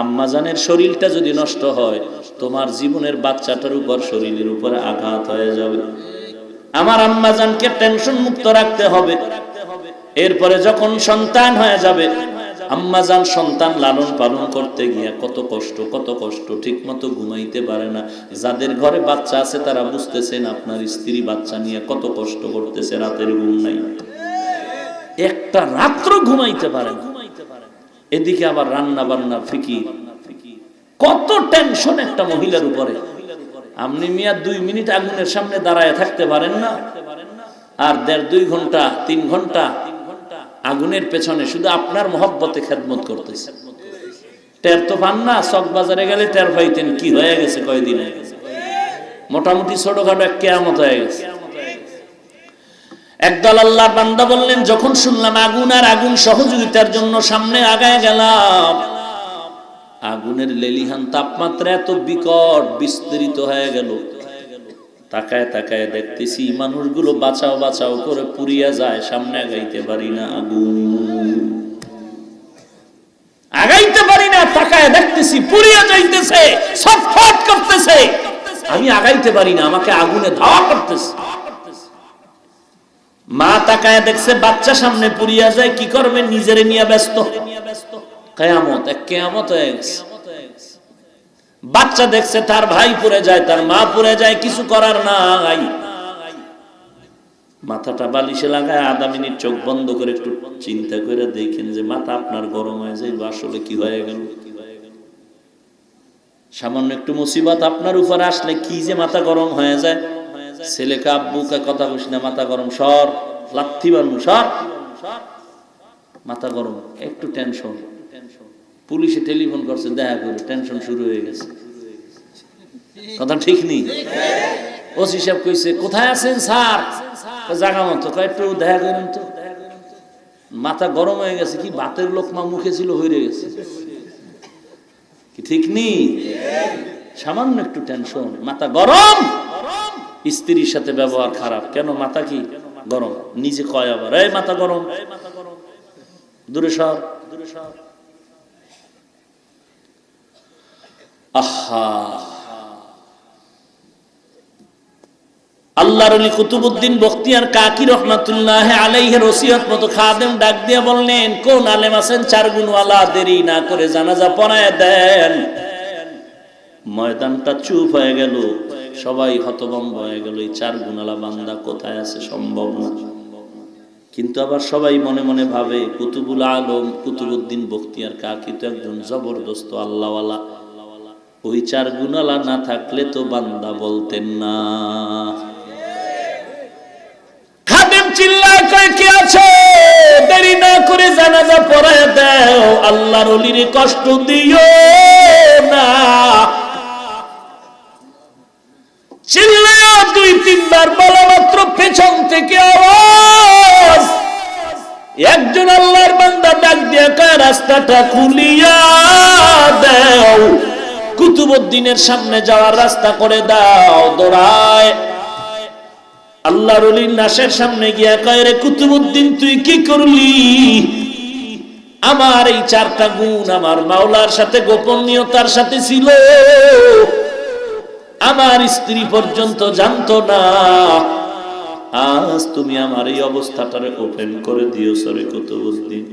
আম্মা জানের শরীরটা যদি নষ্ট হয়, তোমার জীবনের বাচ্চাটার উপর, শরীরের উপরে আঘাত হয়ে যাবে। আমার আম্মা জানকে টেনশন মুক্ত রাখতে হবে। এরপরে যখন সন্তান হয়ে যাবে, আম্মা জান সন্তান লালন পালন করতে গিয়া কত কষ্ট, ঠিক মতো ঘুমাইতে পারে না। যাদের ঘরে বাচ্চা আছে তারা বুঝতেছেন, আপনার স্ত্রী বাচ্চা নিয়ে কত কষ্ট করতেছে, রাতের ঘুম নাই, একটা রাত্র ঘুমাইতে পারে না। এদিকে আবার রান্না বান্নার ফিকির, কত টেনশন একটা মহিলার উপরে। আপনি মিয়া 2 মিনিট আগুনের সামনে দাঁড়ায় থাকতে পারেন না, আর 1.5-2 ঘন্টা 3 ঘন্টা আগুনের পেছনে শুধু আপনার মহব্বতে খেদমত করতেছে। টের তো পান না, চকবাজারে গেলে টের পাইতেন কি হয়ে গেছে কয়দিন আগে। মোটামুটি ছোটখাটো এক কিয়ামত হয়ে গেছে। একদল আল্লাহর বান্দা বললেন, যখন শুনলাম আগুন আর আগুন সহযোগিতার জন্য সামনে আগায় গেলাম। আগুনের লেলিহান তাপমাত্রা এত বিকট বিস্তৃত হয়ে গেল, তাকায় তাকায় দেখতেছি মানুষগুলো বাঁচাও বাঁচাও করে পুড়িয়া যায়, সামনে আগাইতে পারি না, আগুন আগাইতে পারি না। তাকায় দেখতেছি পুড়িয়া যাইতেছে, ছটফট করতেছে, আমি আগাইতে পারি না, আমাকে আগুনে ধাওয়া করতেছে। মা তাকায় দেখছে বাচ্চা সামনে পুড়িয়া যায়, কি করবে, নিজেরে নিয়ে ব্যস্ত। কিয়ামত, এক কিয়ামত হয়ে গেছে। বাচ্চা দেখছে তার ভাই পুড়ে যায়, তার মা পুড়ে যায়, কিছু করার নাই। মাথাটা বালিশে লাগায় আধা মিনিট চোখ বন্ধ করে একটু চিন্তা করে দেখেন যে মাথা আপনার গরম হয়ে যায়, আসলে কি হয়ে গেল। সামান্য একটু মুসিবত আপনার উপর আসলে কি যে মাথা গরম হয়ে যায়। ছেলেকে আব্বুকে কথা বলিস না, মাথা গরম, সর লাথি বানু, সর, মাথা গরম, একটু টেনশন। পুলিশে টেলিফোন করছে, দেখা করে টেনশন শুরু হয়ে গেছে। কথা ঠিক নেই? ওসি সাহেব কইছে, কোথায় আছেন স্যার? জায়গা মতো, একটু দেখা করেন তো। মাথা গরম হয়ে গেছে, কি ভাতের লোকমা মুখে ছিল হয়ে গেছে, কি ঠিক নেই? সামান্য একটু টেনশন, মাথা গরম। স্ত্রীর সাথে ব্যবহার খারাপ, কেন মাথা কি গরম? নিজে কয় আবার, এই মাথা গরম, দূরে সর, দূরে সর। আহা, আল্লাহর ওলি কুতুবউদ্দিন বখতিয়ার কাকি রহমাতুল্লাহ আলাইহির ওসিয়ত মতো খাদেম ডাক দিয়ে বললেন, কোন আলেম আছেন 4 গুণওয়ালা, দেরি না করে জানাজা পড়ায় দেন। ময়দানটা চুপ হয়ে গেল, সবাই হতভম্ব হয়ে গেল, এই 4 গুণওয়ালা বান্দা কোথায় আছে, সম্ভব না। কিন্তু আবার সবাই মনে মনে ভাবে, কুতুবুল আলম কুতুবউদ্দিন বখতিয়ার কাকি তো একজন জবরদস্ত আল্লাহওয়ালা, ওই 4 গুণওয়ালা না থাকলে তো বান্দা বলতেন না। খাদেম চিল্লায় কয়, কে আছে? দেরি না করে জানাজা পড়ায় দাও, আল্লাহর ওলির কষ্ট দিও না। চিল্লায় 2-3 বার বলা মাত্র পেছন থেকে আওয়াজ। একজন আল্লাহর বান্দা ডাক দিয়ে কয়, রাস্তাটা খুলিয়া দাও, কুতুবউদ্দিনের সামনে যাওয়ার রাস্তা করে দাও। দৌড়ায় আল্লাহর ওলির লাশের সামনে গিয়া কয়, রে কুতুবউদ্দিন, তুই কি করলি? আমার এই 4টা গুণ আমার মাওলার সাথে গোপনীয়তার সাথে ছিল, আমার স্ত্রী পর্যন্ত জানতো না। আজ তুমি আমার এই অবস্থাটারে ওপেন করে দিয়েছো রে কুতুবউদ্দিন,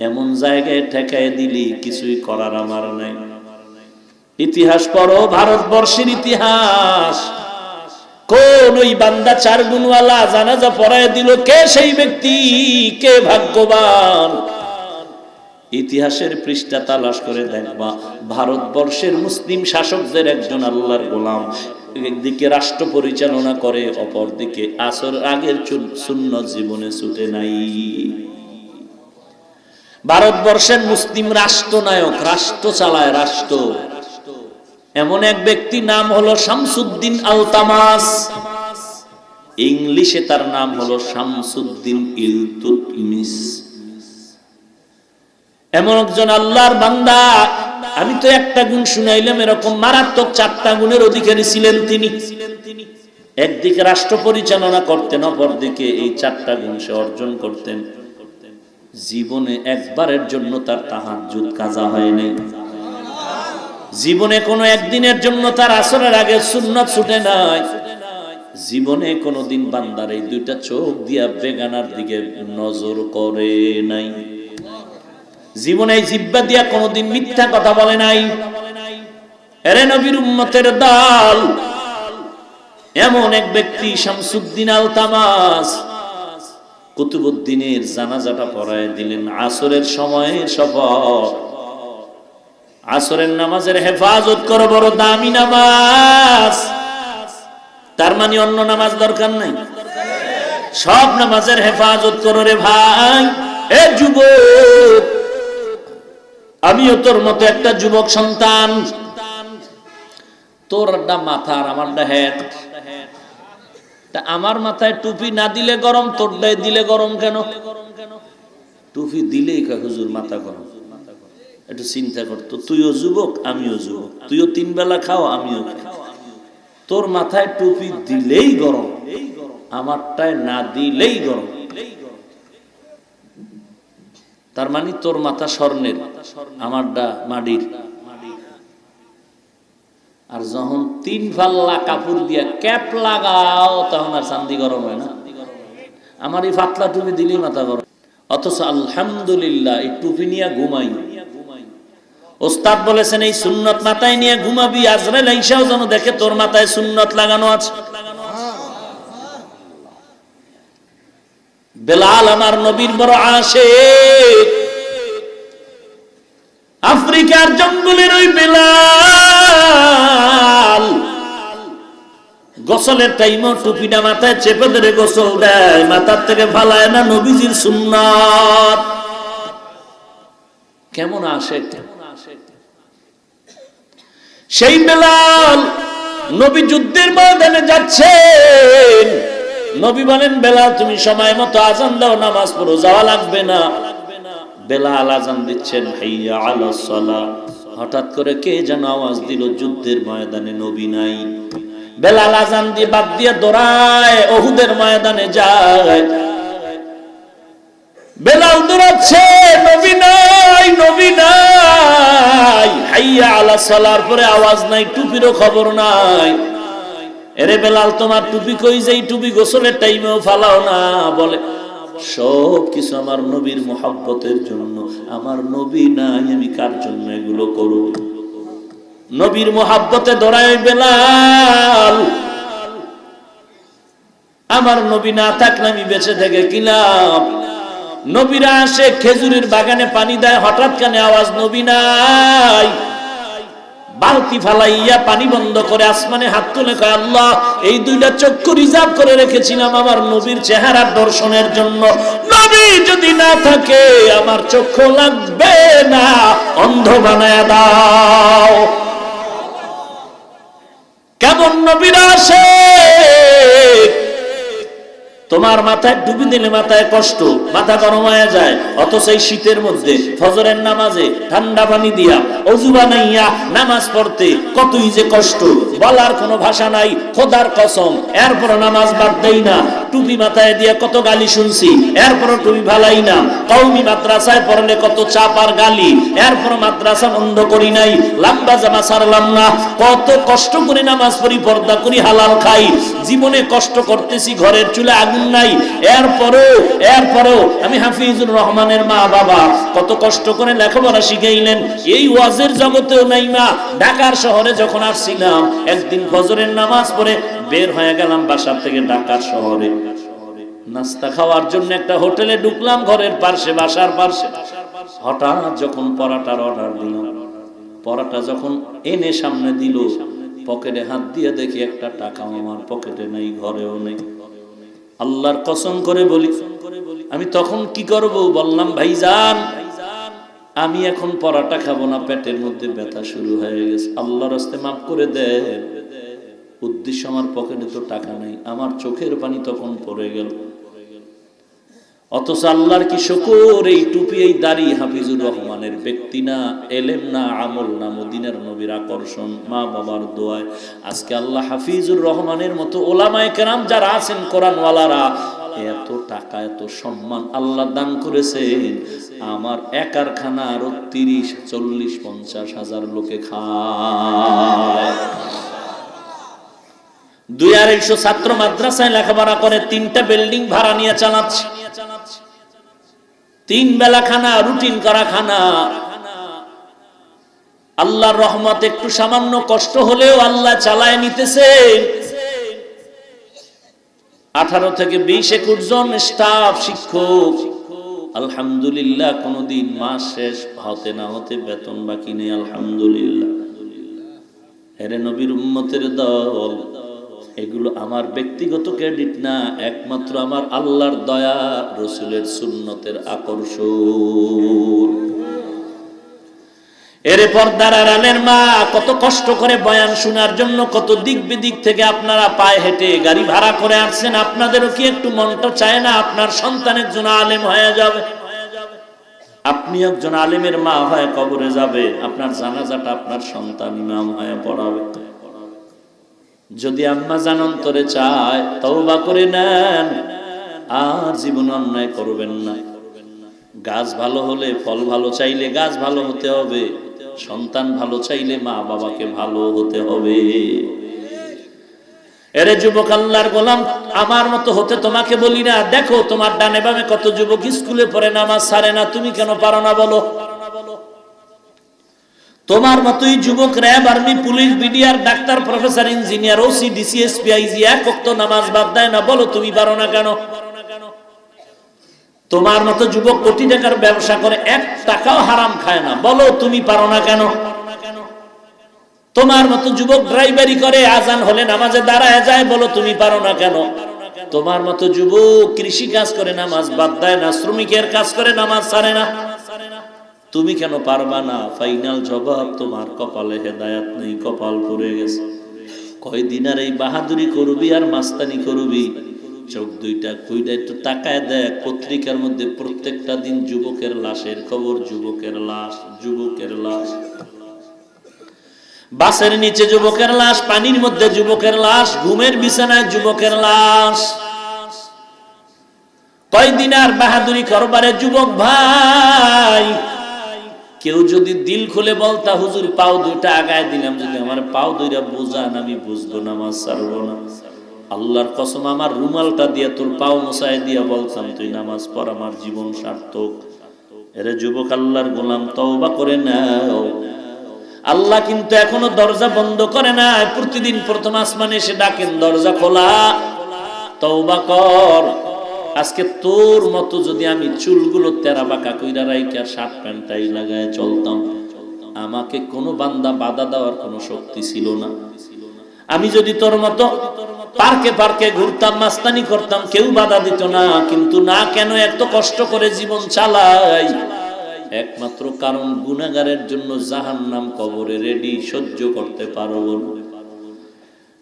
এমন জায়গায় ঠেকায় দিলি, কিছুই করার আমার নাই। ইতিহাস পড়ো, ভারতবর্ষের ইতিহাস। কোন ওই বান্দা 4 গুণওয়ালা জানাজা পড়ায় দিল, কে সেই ব্যক্তি, কে ভাগ্যবান? ইতিহাসের পৃষ্ঠা তালাশ করে দেখবা, ভারতবর্ষের মুসলিম শাসকদের একজন আল্লাহর গোলাম, একদিকে রাষ্ট্র পরিচালনা করে, অপরদিকে আসর আগের সুন্নত জীবনে ছুটে নাই। ভারতবর্ষের মুসলিম রাষ্ট্রনায়ক, রাষ্ট্র চালায়, রাষ্ট্র এমন এক ব্যক্তি নাম হলো শামসুদ্দিন আলতামাস, ইংলিশে তার নাম হলো শামসুদ্দিন ইলতুতমিশ। এমন একজন আল্লাহর বান্দা, আমি তো একটা গুণ শুনাইলাম, এরকম মারাত্মক 4টা গুণের অধিকারী ছিলেন তিনি। একদিকে রাষ্ট্র পরিচালনা করতেন, অপরদিকে এই 4টা গুণ সে অর্জন করতেন। জীবনে একবারের জন্য তার তাহাজ্জুদ কাজা হয়নি, জীবনে কোনো একদিনের জন্য তার আসরের আগে সুন্নাত ছুটে নাই, জীবনে কোনোদিন বান্দার এই 2টা চোখ দিয়া বেগানার দিকে নজর করে নাই, জীবনে জিহ্বা দিয়া কোনোদিন মিথ্যা কথা বলে নাই। এরে নবীর উম্মতের দল, এমন এক ব্যক্তি শামসুদ্দিন আলতামাস কুতুবউদ্দিনের জানাজাটা পড়ায় দিলেন আসরের সময়ের শপথ। আসরের নামাজের হেফাজত করো, বড় দামি নামাজ। তার মানে অন্য নামাজ দরকার নাই, সব নামাজের হেফাজত করো রে ভাই। এ যুবক, আমিও তোর মতো একটা যুবক সন্তান। তোরটা মাথা আর আমারটা হেড। আমার মাথায় টুপি না দিলে গরম, তোরটাই দিলে গরম কেন? টুপি দিলেই হুজুর মাথা গরম। একটু চিন্তা করতো, তুইও যুবক আমিও যুবক, তুইও 3 বেলা খাও আমিও খাই। তোর মাথায় টুপি দিলেই গরম, আমারটায় না দিলেই গরম। তার মানে তোর মাথা স্বর্ণের, আমারটা মাটির। আর যখন 3 পাল্লা কাপড় দিয়া ক্যাপ লাগাও তখন আর চান্দি গরম হয় না। আমার এই পাতলা টুপি দিলেই মাথা গরম। অথচ আলহামদুলিল্লাহ এই টুপি নিয়ে ঘুমাই। ওস্তাদ বলেছেন এই সুন্নত মাথায় নিয়ে ঘুমাবি, আজরাইল আইসাও যেন দেখে তোর মাথায় সুন্নত লাগানো আছে। বেলাল আমার নবীর বড় আশিক, আফ্রিকার জঙ্গলের ওই বেলাল গোসলের টাইমে টুপিটা মাথায় চেপে ধরে গোসল দেয়, মাথার থেকে ফালায় না। নবীজির সুন্নাত কেমন আশিক! সেই বেলাল নবী যুদ্ধের ময়দানে যাচ্ছেন, নবী বলেন বেলাল তুমি সময় মতো আজান দাও, নামাজ পড়ো, যাওয়া লাগবে না। বেলাল আজান দিচ্ছেন, হাইয়া আলাস সালাহ। হঠাৎ করে কে যেন আওয়াজ দিল, যুদ্ধের ময়দানে নবী নাই। বেলাল আজান দিয়ে বাদ দিয়ে দৌড়ায় ওহুদের ময়দানে যায়। বেলাল দৌড়াচ্ছে, নবী নাই, নবী নাই। হাইয়া আলাস সালাহর পরে আওয়াজ নাই, টুপিরও খবর নাই। এরে বেলাল তোমার টুপি কই? যে টুপি গোসলের টাইমেও ফালাও না। বলে সব কিছু আমার নবীর মুহাব্বতের জন্য। আমার নবী নাই, আমি কার জন্য এগুলো করব? নবীর মুহাব্বতে দৌড়ায় বেলাল। আমার নবী না থাকলে আমি বেঁচে থেকে কি লাভ? নবীরা আসে খেজুরের বাগানে পানি দেয়, হঠাৎ কানে আওয়াজ নবী নাই। বালতি ফালাইয়া পানি বন্ধ করে আসমানে হাত তুলে কয় আল্লাহ, এই 2টা চক্ষু রিজার্ভ করে রেখেছিলাম আমার নবীর চেহারার দর্শনের জন্য। নবী যদি না থাকে আমার চক্ষু লাগবে না, অন্ধ বানায় দাও। কেমন নবীরা আসে! তোমার মাথায় ডুবি দিলে মাথায় কষ্ট, মাথা গরম হয়ে যায়। অথচ এই শীতের মধ্যে ফজরের নামাজে ঠান্ডা পানি দিয়া অজু বানাইয়া নামাজ পড়তে কতই যে কষ্ট, বলার কোনো ভাষা নাই। খোদার কসম, এরপর নামাজ বাদ দেই না। টুপি মাথায় দিয়া কত গালি শুনছি, এরপর টুপি ভালাই না। কওমি মাদ্রাসায় পড়লে কত চাপ আর গালি, এরপর মাদ্রাসা বন্ধ করি নাই। লম্বা জামা ছাড়লাম না। কত কষ্ট করে নামাজ পড়ি, পর্দা করি, হালাল খাই। জীবনে কষ্ট করতেছি, ঘরের চুলে আগুন নাই। এরপরও আমি হাফিজুর রহমানের মা বাবা কত কষ্ট করে লেখাপড়া শিখাইলেন। এই ওয়াজের জগতেও নাই মা। ঢাকার শহরে যখন আসছিলাম, একদিন ফজরের নামাজ পড়ে বের হয়ে গেলাম বাসার থেকে ঢাকার শহরে নাস্তা খাওয়ার জন্য। একটা হোটেলে ঢুকলাম, ঘরের পাশে, বাসার পাশে। হঠাৎ যখন পরাটার অর্ডার দিলাম, পরাটা যখন এনে সামনে দিল, পকেটে হাত দিয়ে দেখি একটা টাকা আমার পকেটে নেই, ঘরেও নেই। আল্লাহর কসম করে বলি, আমি তখন কি করব? বললাম ভাইজান আমি এখন পরাটা খাবো না, পেটের মধ্যে ব্যথা শুরু হয়ে গেছে, আল্লাহর রাস্তায় মাফ করে দেন। উদ্দেশ্য আমার পকেটে তো টাকা নাই, আমার চোখের পানি তখন পড়ে গেল। অথচ আল্লাহর কি শুকর, এই টুপি এই দাড়ি হাফিজুর রহমানের ব্যক্তি না, এলেম না, আমল না, মদিনার নবীর আকর্ষণ, মা বাবার দোয়ায় আজকে আল্লাহ হাফিজুর রহমানের মতো ওলামায়ে কেরাম যারা আছেন কোরআনওয়ালারা, এত টাকা এত সম্মান আল্লাহ দান করেছেন। আমার একার খানা আরো 30, 40, 50 হাজার লোকে খায়। 200-250 ছাত্র মাদ্রাসায় লেখাপড়া করে, 3টা বিল্ডিং ভাড়া নিয়ে চালাচ্ছে, 3 বেলা খানা, রুটিন করা খানা। আল্লাহর রহমত, একটু সামান্য কষ্ট হলেও আল্লাহ চালায় নিতেছেন। 18 থেকে 20-21 জন স্টাফ, শিক্ষক। আলহামদুলিল্লাহ, কোনদিন মাস শেষ হতে না হতে বেতন বাকি নেই, আলহামদুলিল্লাহ। এরে নবীর উম্মতের দল, এগুলো আমার ব্যক্তিগত ক্রেডিট না, একমাত্র আমার আল্লাহর দয়া, রাসূলের সুন্নতের আকর্ষণ। এরে পর্দার আড়ালের মা, কত কষ্ট করে বয়ান শোনার জন্য কত দিক বিদিক থেকে আপনারা পায়ে হেঁটে গাড়ি ভাড়া করে আসছেন। আপনাদেরও কি একটু মনটা চায় না আপনার সন্তান একজন আলেম হয়ে যাবে? আপনি একজন আলেমের মা হয়ে কবরে যাবে, আপনার জানাজাটা আপনার সন্তান ইমাম হয়ে পড়াবে। যদি আম্মা জান অন্তরে চায়, তওবা করে নেন, আর জীবন অন্যায় করবেন না। গাছ ভালো হলে ফল ভালো চাইলে গাছ ভালো হতে হবে, সন্তান ভালো চাইলে মা বাবাকে ভালো হতে হবে। এরে যুবক, আল্লাহর গোলাম, আমার মতো হতে তোমাকে বলি না। দেখো তোমার ডানে বামে কত যুবক স্কুলে পড়ে নামাজ ছাড়ে না, তুমি কেন পারো না বলো? তোমার মতোই যুবক RAB, army, police, BDR, doctor, professor, engineer, OC, DC, SP, IG এক ওয়াক্ত নামাজ বাদ দেয় না, বলো তুমি পারো না কেন? তোমার মতো যুবক কোটি টাকার ব্যবসা করে 1 টাকাও হারাম খায় না, বলো তুমি পারো না কেন? তোমার মতো যুবক ড্রাইভারি করে, আজান হলে নামাজে দাঁড়ায় যায়, বলো তুমি পারো না কেন? তোমার মতো যুবক কৃষি কাজ করে নামাজ বাদ দেয় না, শ্রমিকের কাজ করে নামাজ ছাড়ে না, তুমি কেন পারবা না? ফাইনাল জবাব, তোমার কপালে হেদায়েত নেই, কপাল পড়ে গেছে। কয়দিন আর এই বাহাদুরি করবি আর মাস্তানি করবি? চোখ দুইটা কইটা একটু তাকায় দেখ, পত্রিকার মধ্যে প্রত্যেকটা দিন যুবকের লাশের খবর, যুবকের লাশ, যুবকের লাশ। বাসের নিচে যুবকের লাশ, পানির মধ্যে যুবকের লাশ, ঘুমের বিছানায় যুবকের লাশ। কয়দিন আর বাহাদুরি করবারে যুবক ভাই? কেউ যদি দিল খুলে বলতা, হুজুর পাও দুইটা আগায় দিলাম, যদি আমার পাও দুইটা বোঝান, আমি বুঝবো, নামাজ ছাড়বো না। আল্লাহর কসম, আমার রুমালটা দিয়ে তোর পাও মোছায় দিয়া বলতাম, তুই নামাজ পড়, আমার জীবন সার্থক। এরে যুবক, আল্লাহর গোলাম, তওবা করে নাও। আল্লাহ কিন্তু এখনো দরজা বন্ধ করে না, প্রতিদিন প্রথম আসমানে এসে ডাকেন, দরজা খোলা, তওবা কর। আজকে তোর মতো যদি আমি চুলগুলো তেরা বাঁকা কইরা রাইখা শার্ট প্যান্টটাই লাগায় চলতাম, আমাকে কোনো বান্দা বাধা দেওয়ার কোনো শক্তি ছিল না। আমি যদি তোর মতো পার্কে পার্কে ঘুরতাম, মাস্তানি করতাম, কেউ বাধা দিত না। কিন্তু না, কেন এত কষ্ট করে জীবন চালাই? একমাত্র কারণ, গুনাহগারের জন্য জাহান্নাম কবরে রেডি, সহ্য করতে পারো?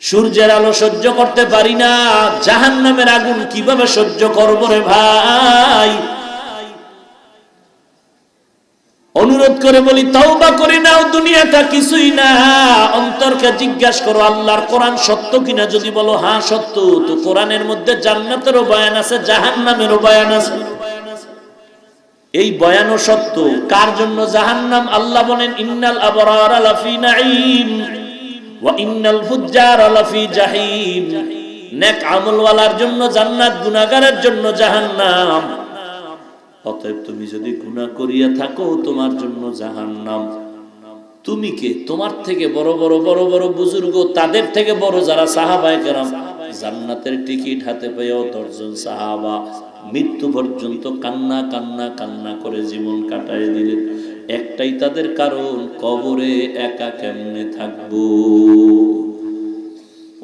সূর্যের আলো সহ্য করতে পারি না, জাহান্নামের আগুন কিভাবে সহ্য করব রে ভাই? অনুরোধ করে বলি, তওবা করে নাও, দুনিয়াটা কিছুই না। অন্তরকে জিজ্ঞাসা করো, আল্লাহর কোরআন সত্য কিনা? যদি বলো হ্যাঁ সত্য, তো কোরআনের মধ্যে জান্নাতেরও বয়ান আছে, জাহান্নামেরও বয়ান আছে। এই বয়ানও সত্য। কার জন্য জাহান্নাম? আল্লাহ বলেন, ইন্নাল আবরারা লাফি নাঈম ওয়া ইন্নাল ফুজ্জারা লাফি জাহিম। নেক আমলওয়ালার জন্য জান্নাত, গুনাহগারের জন্য জাহান্নাম। অতএব তুমি যদি গুনাহ করিয়া থাকো, তোমার জন্য জাহান্নাম। তুমি কে? তোমার থেকে বড় বড় বড় বড় বুজুর্গ, তাদের থেকে বড় যারা সাহাবায়ে কেরাম, জান্নাতের টিকিট হাতে পেয়েও 10 জন সাহাবা মৃত্যু পর্যন্ত কান্না কান্না কান্না করে জীবন কাটায় দিলেন। একটাই তাদের কারণ, কবরে একা কেমনে থাকবো?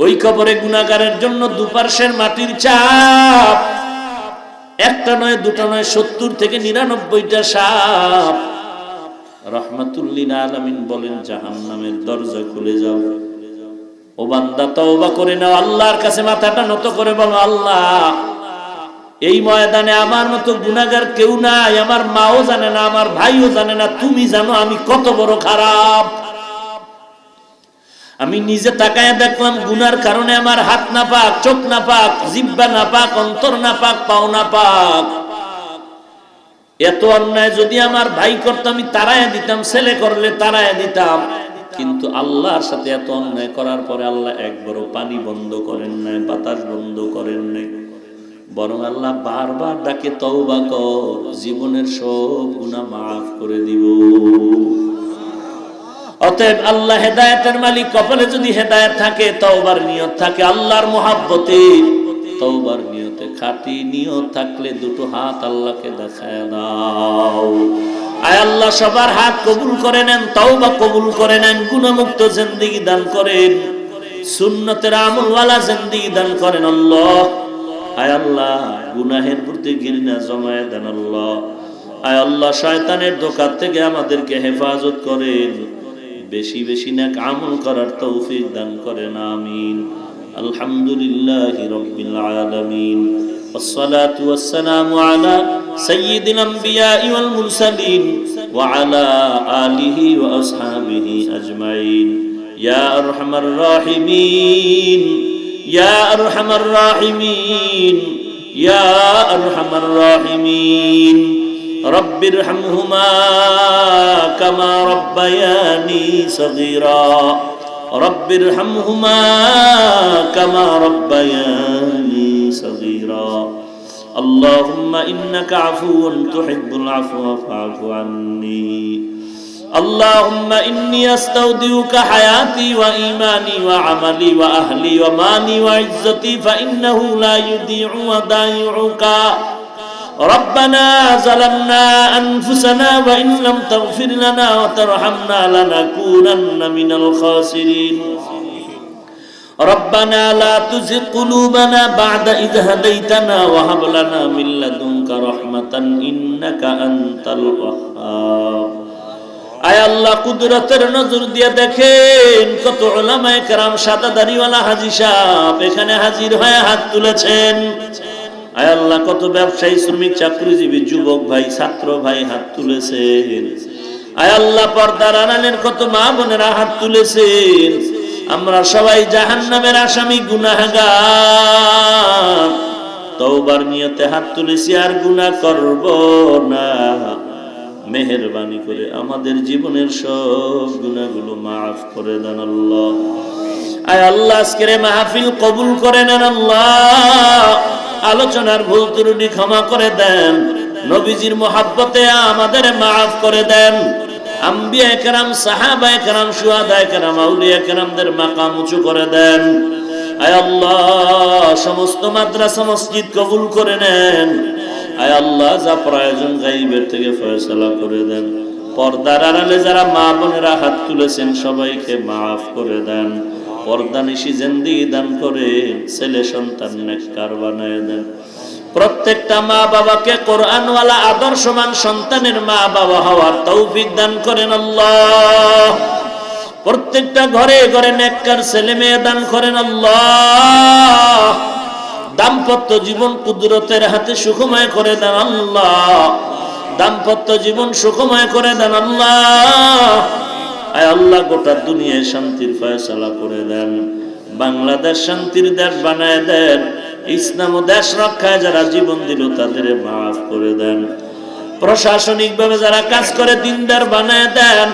ওই কবরে গুনাহগারের জন্য দুপার্শ্বের মাটির চাপ, একটা নয়, দুটা নয়, 70 থেকে 99টা সাপ। রাহমাতুল লিল আলামিন বলেন জাহান্নামের দরজা খুলে যাও। ও বান্দা তওবা করে নাও, আল্লাহর কাছে মাথাটা নত করে বলো, আল্লাহ এই ময়দানে আমার মতো গুনাহগার কেউ নাই, আমার মাও জানে না, আমার ভাইও জানে না, তুমি জানো আমি কত বড় খারাপ। আমি নিজে তাকায় দেখলাম গুনার কারণে আমার হাত না পাক, চোখ না পাক, জিহ্বা না পাক, অন্তর না পাক, পাও না পাক। এত অন্যায় যদি আমার ভাই করতো আমি তাড়ায় দিতাম, ছেলে করলে তাড়ায় দিতাম, কিন্তু আল্লাহর সাথে এত অন্যায় করার পরে আল্লাহ একবারও পানি বন্ধ করেন নাই, বাতাস বন্ধ করেন নাই, বরং আল্লাহ বারবার ডাকে তওবা কর, জীবনের সব গুনাহ মাফ করে দিব। অতএব আল্লাহ হেদায়েতের মালিক, কপালে যদি হেদায়েত থাকে, তওবার নিয়ত থাকে, আল্লাহর মহব্বতে তওবার নিয়তে খাঁটি নিয়ত থাকলে দুটো হাত আল্লাহকে দেখায় দাও। আয় আল্লাহ সবার হাত কবুল করে নেন, তওবা কবুল করে নেন, গুনাহমুক্ত জিন্দেগি দান করেন, সুন্নতের আমলওয়ালা জিন্দেগি দান করেন আল্লাহ। আয় আল্লাহ গুনাহের প্রতি ঘৃণা জমায়ে দেন আল্লাহ। আয় আল্লাহ শয়তানের ধোঁকা থেকে আমাদেরকে হেফাজত করেন, বেশি বেশি নেক আমল করার তৌফিক দান করেন, আমিন। আলহামদুলিল্লাহি রাব্বিল আলামিন, والصلاة والسلام على سيد الأنبياء والمرسلين وعلى آله وأصحابه أجمعين يا أرحم الراحمين يا أرحم الراحمين يا أرحم الراحمين رب ارحمهما كما ربياني صغيرا رب ارحمهما كما ربياني صغيرا اللهم إنك عفو تحب العفو فاعف عني اللهم إني أستودعك حياتي وإيماني وعملي وأهلي ومالي وعزتي فإنه لا يضيع ودائعك ربنا ظلمنا أنفسنا وإن لم تغفر لنا وترحمنا لنكونن من الخاسرين ربنا لا تزغ قلوبنا بعد إذ هديتنا وهب لنا من لدنك رحمة إنك أنت الوهاب আয় আল্লাহ কুদরতের নজর দিয়ে দেখেন কত উলামায়ে কেরাম সাদা দাড়িওয়ালা হাজী সাহেব এখানে হাজির হয়ে হাত তুলেছেন। আয় আল্লাহ কত ব্যবসায়ী, শ্রমিক, চাকরিজীবী, যুবক ভাই, ছাত্র ভাই হাত তুলেছেন। আয় আল্লাহ পর্দার আড়ালের কত মা বোনেরা হাত তুলেছেন। আমরা সবাই জাহান্নামের আসামি, গুনাহগার, তওবার নিয়তে হাত তুলেছি আর গুনাহ করব না। মেহেরবানি করে আমাদের জীবনের সব গুনাহগুলো মাফ করে দেন আল্লাহ। আয় আল্লাহ আজকের মাহফিল কবুল করে নেন আল্লাহ। আলোচনার ভুল ত্রুটি ক্ষমা করে দেন, নবীজির মহব্বতে আমাদের মাফ করে দেন। আম্বিয়া কেরাম, সাহাবায়ে কেরাম, শুহাদায়ে কেরাম, আউলিয়া কেরামদের মাকাম উঁচু করে দেন। আয় আল্লাহ সমস্ত মাদ্রাসা মসজিদ কবুল করে নেন। আয় আল্লাহ যা প্রয়োজন গায়বের থেকে ফয়সালা করে দেন। পর্দার আড়ালে যারা মা বোনেরা হাত তুলেছেন সবাইকে মাফ করে দেন। পর্দানিশি জিন্দেগি দান করেন, ছেলে সন্তান নেককার বানায় দেন। প্রত্যেকটা মা বাবাকে কোরআনওয়ালা আদর্শমান সন্তানের মা বাবা হওয়ার তৌফিক দান করেন আল্লাহ। প্রত্যেকটা ঘরে ঘরে নেককার ছেলে মেয়ে দান করেন আল্লাহ। দাম্পত্য জীবন কুদরতের হাতে সুখময় করে দেন আল্লাহ। দাম্পত্য জীবন সুখময় করে দেন আল্লাহ। আয় আল্লাহ গোটা দুনিয়ায় শান্তির ফয়সালা করে দেন। বাংলাদেশ শান্তির দেশ বানায় দেন। ইসলাম ও দেশ রক্ষায় যারা জীবন দিল তাদের মাফ করে দেন। প্রশাসনিক ভাবে যারা কাজ করে দিনদার বানায় দেন।